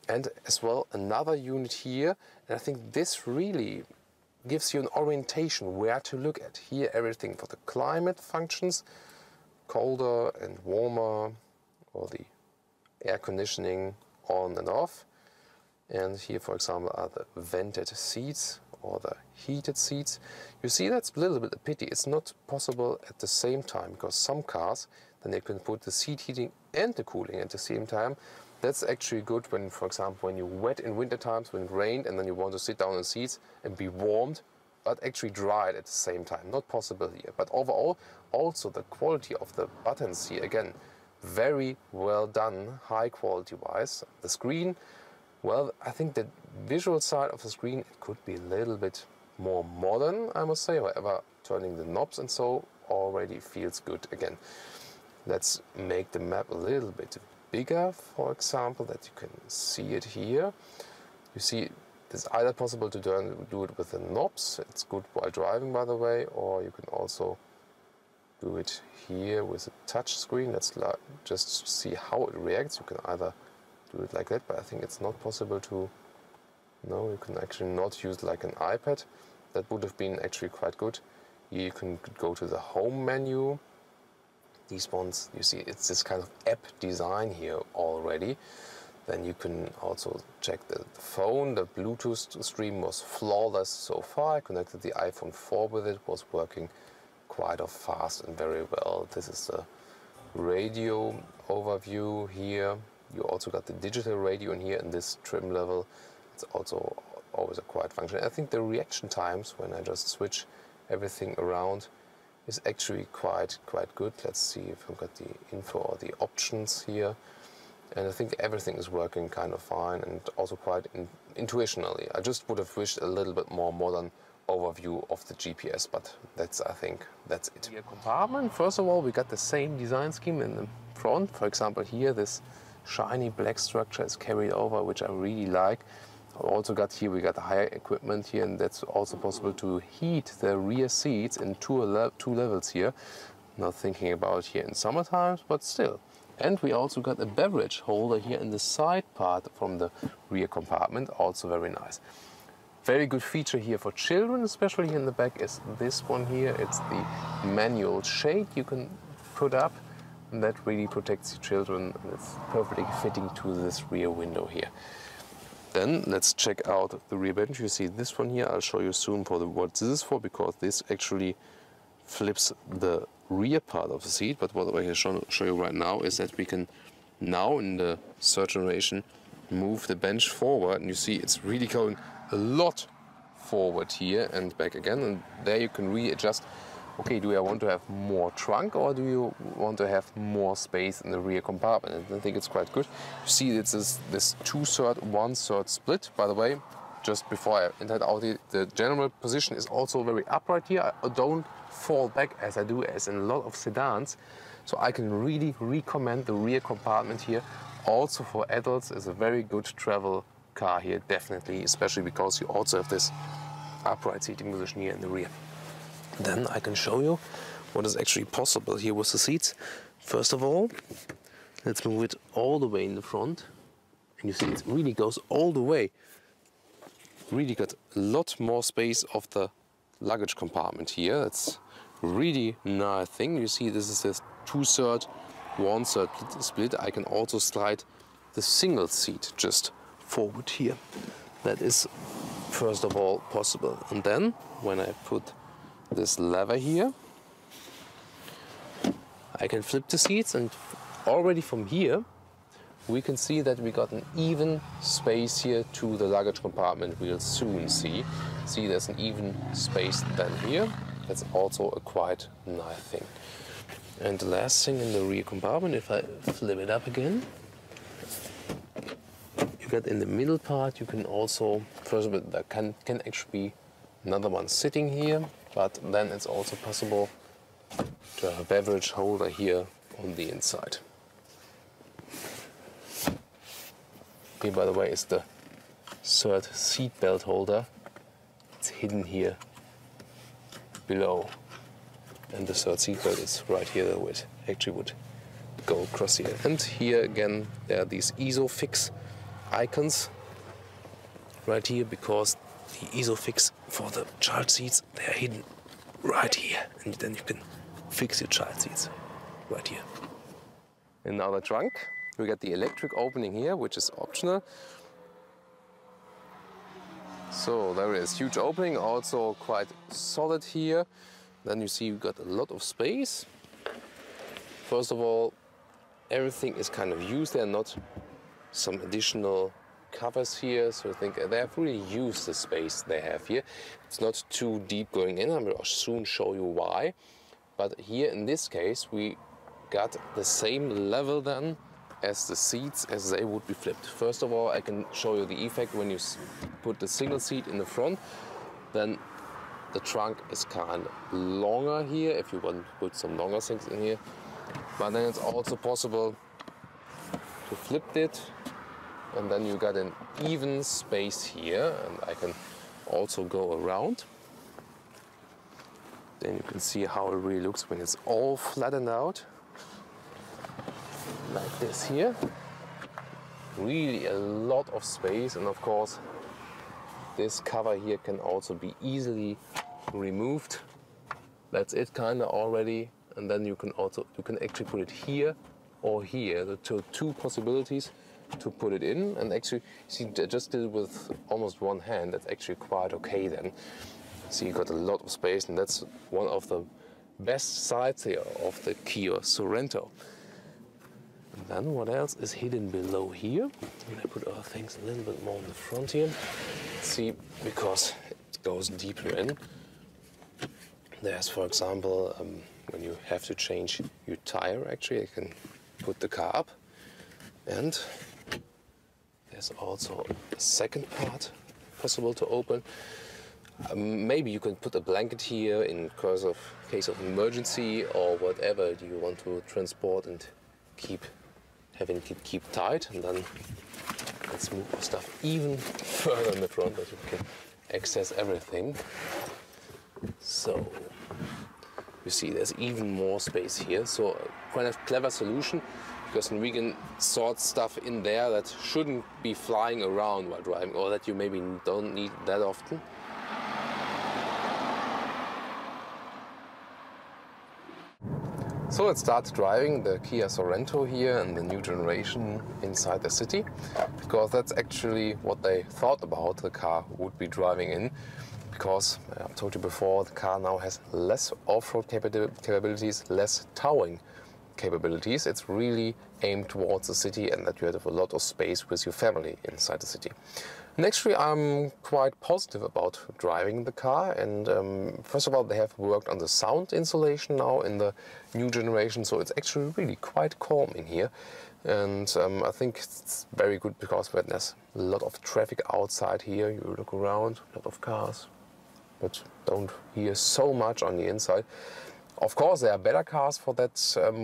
And as well another unit here. And I think this really gives you an orientation where to look at. Here everything for the climate functions, colder and warmer, or the air conditioning on and off. And here, for example, are the vented seats or the heated seats. You see, that's a little bit a pity. It's not possible at the same time, because some cars, then they can put the seat heating and the cooling at the same time. That's actually good when, for example, when you're wet in winter times, when it rained, and then you want to sit down in the seats and be warmed, but actually dried at the same time. Not possible here. But overall, also the quality of the buttons here, again, very well done, high quality wise. The screen Well, I think the visual side of the screen, it could be a little bit more modern, I must say. However, turning the knobs and so already feels good again. Let's make the map a little bit bigger, for example, that you can see it here. You see, it's either possible to do it with the knobs. It's good while driving, by the way, or you can also do it here with a touch screen. Let's just see how it reacts. You can either do it like that, but I think it's not possible to. No, you can actually not use like an iPad. That would have been actually quite good. Here you can go to the home menu. These ones, you see, it's this kind of app design here already. Then you can also check the phone. The Bluetooth stream was flawless so far. I connected the iPhone 4 with it, was working quite fast and very well. This is the radio overview here. You also got the digital radio in here in this trim level. It's also always a quiet function. I think the reaction times when I just switch everything around is actually quite good. Let's see if we've got the info or the options here. And I think everything is working kind of fine and also quite intuitionally. I just would have wished a little bit more modern overview of the GPS, but I think that's it. Rear compartment, first of all, we got the same design scheme in the front. For example, here this shiny black structure is carried over, which I really like. Also got here, we got the higher equipment here, and that's also possible to heat the rear seats in two levels here. Not thinking about here in summer times, but still. And we also got a beverage holder here in the side part from the rear compartment, also very nice. Very good feature here for children, especially here in the back, is this one here. It's the manual shade you can put up, and that really protects the children. It's perfectly fitting to this rear window here. Then let's check out the rear bench. You see this one here. I'll show you soon what this is for, because this actually flips the rear part of the seat. But what I can show you right now is that we can now in the third generation move the bench forward, and you see it's really going a lot forward here and back again, and there you can readjust. Okay, do I want to have more trunk, or do you want to have more space in the rear compartment? And I think it's quite good. You see it's this 2/3, 1/3 split. By the way, just before I entered Audi, the general position is also very upright here. I don't fall back as I do as in a lot of sedans. So I can really recommend the rear compartment here. Also for adults, is a very good travel car here, definitely, especially because you also have this upright seating position here in the rear. Then I can show you what is actually possible here with the seats. First of all, let's move it all the way in the front. And you see it really goes all the way. Really got a lot more space of the luggage compartment here. That's really nice thing. You see this is this 2/3, 1/3 split. I can also slide the single seat just forward here. That is first of all possible. And then when I put this lever here, I can flip the seats, and already from here we can see that we got an even space here to the luggage compartment. We'll soon see. See, there's an even space than here. That's also a quite nice thing. And the last thing in the rear compartment, if I flip it up again, you got in the middle part, you can also, first of all, there can actually be another one sitting here, but then it's also possible to have a beverage holder here on the inside. Here, by the way, is the third seat belt holder. It's hidden here below, and the third seat belt is right here, though it actually would go across here. And here again, there are these ISOFIX icons right here, because the ISOFIX for the child seats, they are hidden right here, and then you can fix your child seats right here. And now the trunk. We got the electric opening here, which is optional. So there is huge opening, also quite solid here. Then you see we got a lot of space. First of all, everything is kind of used. There are not some additional covers here, so I think they have really used the space they have here. It's not too deep going in. I will soon show you why. But here in this case, we got the same level then as the seats as they would be flipped. First of all, I can show you the effect when you put the single seat in the front. Then the trunk is kind of longer here if you want to put some longer things in here. But then it's also possible to flip it, and then you got an even space here, and I can also go around. Then you can see how it really looks when it's all flattened out. Like this here. Really a lot of space, and of course this cover here can also be easily removed. That's it kind of already, and then you can actually put it here or here. The two possibilities to put it in, and actually see I just did it with almost one hand. That's actually quite okay then. See, you got a lot of space, and that's one of the best sides here of the Kia Sorento. And then what else is hidden below here? I'm gonna put our things a little bit more in the front here. See, because it goes deeper in. There's, for example, when you have to change your tire, actually, you can put the car up. And there's also a second part possible to open. Maybe you can put a blanket here in case of emergency or whatever you want to transport and keep tight. And then let's move our stuff even further in the front that you can access everything. So you see there's even more space here. So a kind of clever solution, because we can sort stuff in there that shouldn't be flying around while driving, or that you maybe don't need that often. So let's start driving the Kia Sorento here in the new generation inside the city, because that's actually what they thought about the car would be driving in. Because I've told you before, the car now has less off-road capabilities, less towing capabilities. It's really aimed towards the city, and that you have a lot of space with your family inside the city. And actually I'm quite positive about driving the car, and first of all, they have worked on the sound insulation now in the new generation, so it's actually really quite calm in here. And I think it's very good, because there's a lot of traffic outside here. You look around, a lot of cars, but don't hear so much on the inside. Of course, there are better cars for that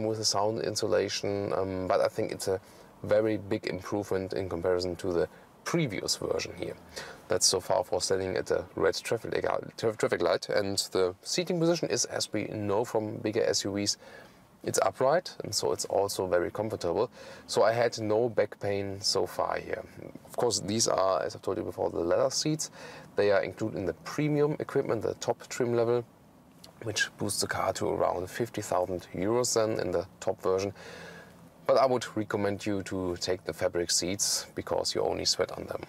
with the sound insulation, but I think it's a very big improvement in comparison to the previous version here. That's so far for standing at a red traffic light, and the seating position is, as we know from bigger SUVs, it's upright, and so it's also very comfortable. So I had no back pain so far here. Of course, these are, as I've told you before, the leather seats. They are included in the premium equipment, the top trim level, which boosts the car to around 50,000 euros then in the top version. But I would recommend you to take the fabric seats, because you only sweat on them.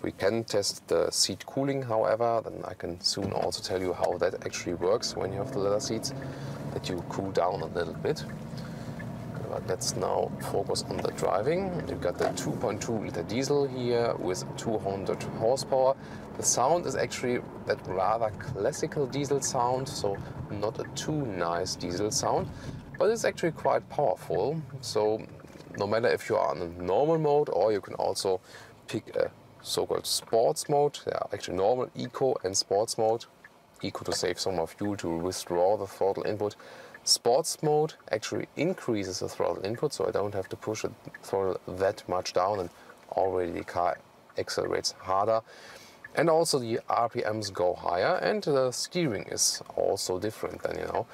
We can test the seat cooling, however, then I can soon also tell you how that actually works when you have the leather seats, that you cool down a little bit. But let's now focus on the driving. You've got the 2.2 liter diesel here with 200 horsepower. The sound is actually that rather classical diesel sound, so not a too nice diesel sound, but it's actually quite powerful. So no matter if you are on a normal mode, or you can also pick a so-called sports mode. There are actually normal, eco and sports mode. Eco to save some more fuel, to withdraw the throttle input. Sports mode actually increases the throttle input, so I don't have to push the throttle that much down, and already the car accelerates harder. And also the RPMs go higher, and the steering is also different then, you know.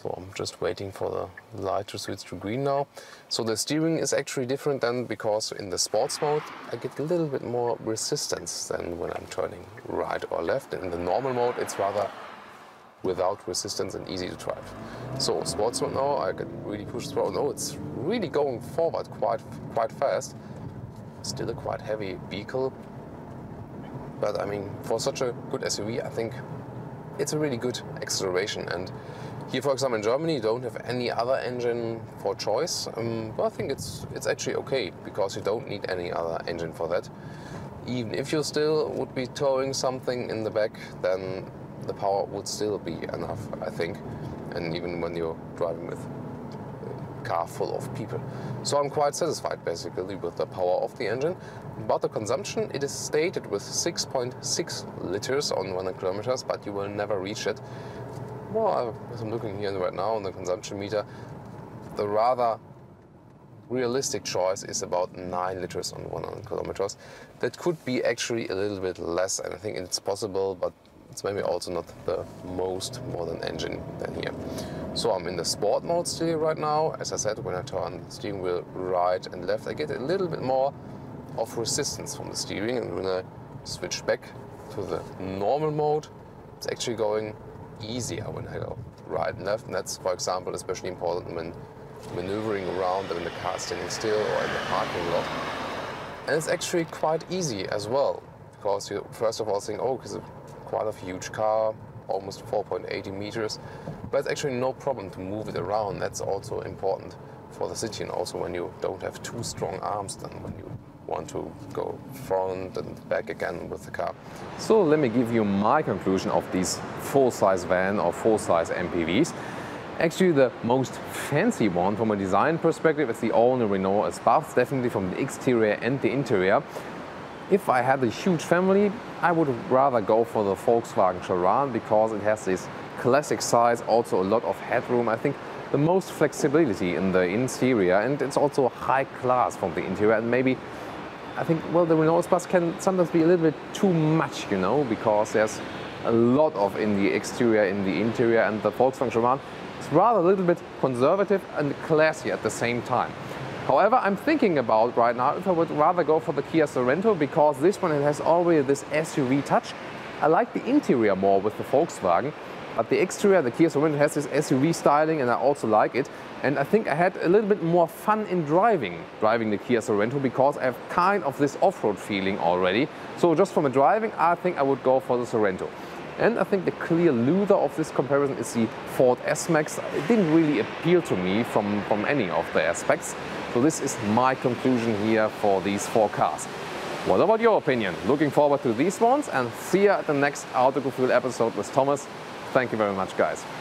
So I'm just waiting for the light to switch to green now. So the steering is actually different then, because in the sports mode I get a little bit more resistance than when I'm turning right or left. In the normal mode it's rather without resistance and easy to drive. So sports mode now, I can really push the throttle. No, it's really going forward quite fast. Still a quite heavy vehicle. But I mean, for such a good SUV, I think it's a really good acceleration. And here, for example, in Germany, you don't have any other engine for choice. But I think it's actually okay, because you don't need any other engine for that. Even if you still would be towing something in the back, then the power would still be enough, I think. And even when you're driving with car full of people. So I'm quite satisfied basically with the power of the engine. About the consumption, it is stated with 6.6 liters on 100 kilometers, but you will never reach it. Well, as I'm looking here right now on the consumption meter, the rather realistic choice is about 9 liters on 100 kilometers. That could be actually a little bit less, and I think it's possible, but it's maybe also not the most modern engine than here. So I'm in the sport mode still right now. As I said, when I turn the steering wheel right and left, I get a little bit more of resistance from the steering, and when I switch back to the normal mode, it's actually going easier when I go right and left, and that's, for example, especially important when maneuvering around when the car is standing still or in the parking lot. And it's actually quite easy as well, because you first of all think, oh, it's quite a huge car, almost 4.80 meters, but it's actually no problem to move it around. That's also important for the city, and also when you don't have too strong arms then when you want to go front and back again with the car. So let me give you my conclusion of these full-size van or full-size MPVs. Actually, the most fancy one from a design perspective is the all-new Renault Espace, definitely from the exterior and the interior. If I had a huge family, I would rather go for the Volkswagen Sharan because it has this classic size, also a lot of headroom. I think the most flexibility in the interior, and it's also high class from the interior. And maybe, I think, well, the Renault Espace can sometimes be a little bit too much, you know, because there's a lot of in the exterior, in the interior, and the Volkswagen Sharan is rather a little bit conservative and classy at the same time. However, I'm thinking about right now if I would rather go for the Kia Sorento, because this one has already this SUV touch. I like the interior more with the Volkswagen, but the exterior, the Kia Sorento has this SUV styling, and I also like it. And I think I had a little bit more fun in driving the Kia Sorento, because I have kind of this off-road feeling already. So just from a driving, I think I would go for the Sorento. And I think the clear loser of this comparison is the Ford S-Max. It didn't really appeal to me from any of the aspects. So this is my conclusion here for these four cars. What about your opinion? Looking forward to these ones, and see you at the next Autogefühl episode with Thomas. Thank you very much, guys.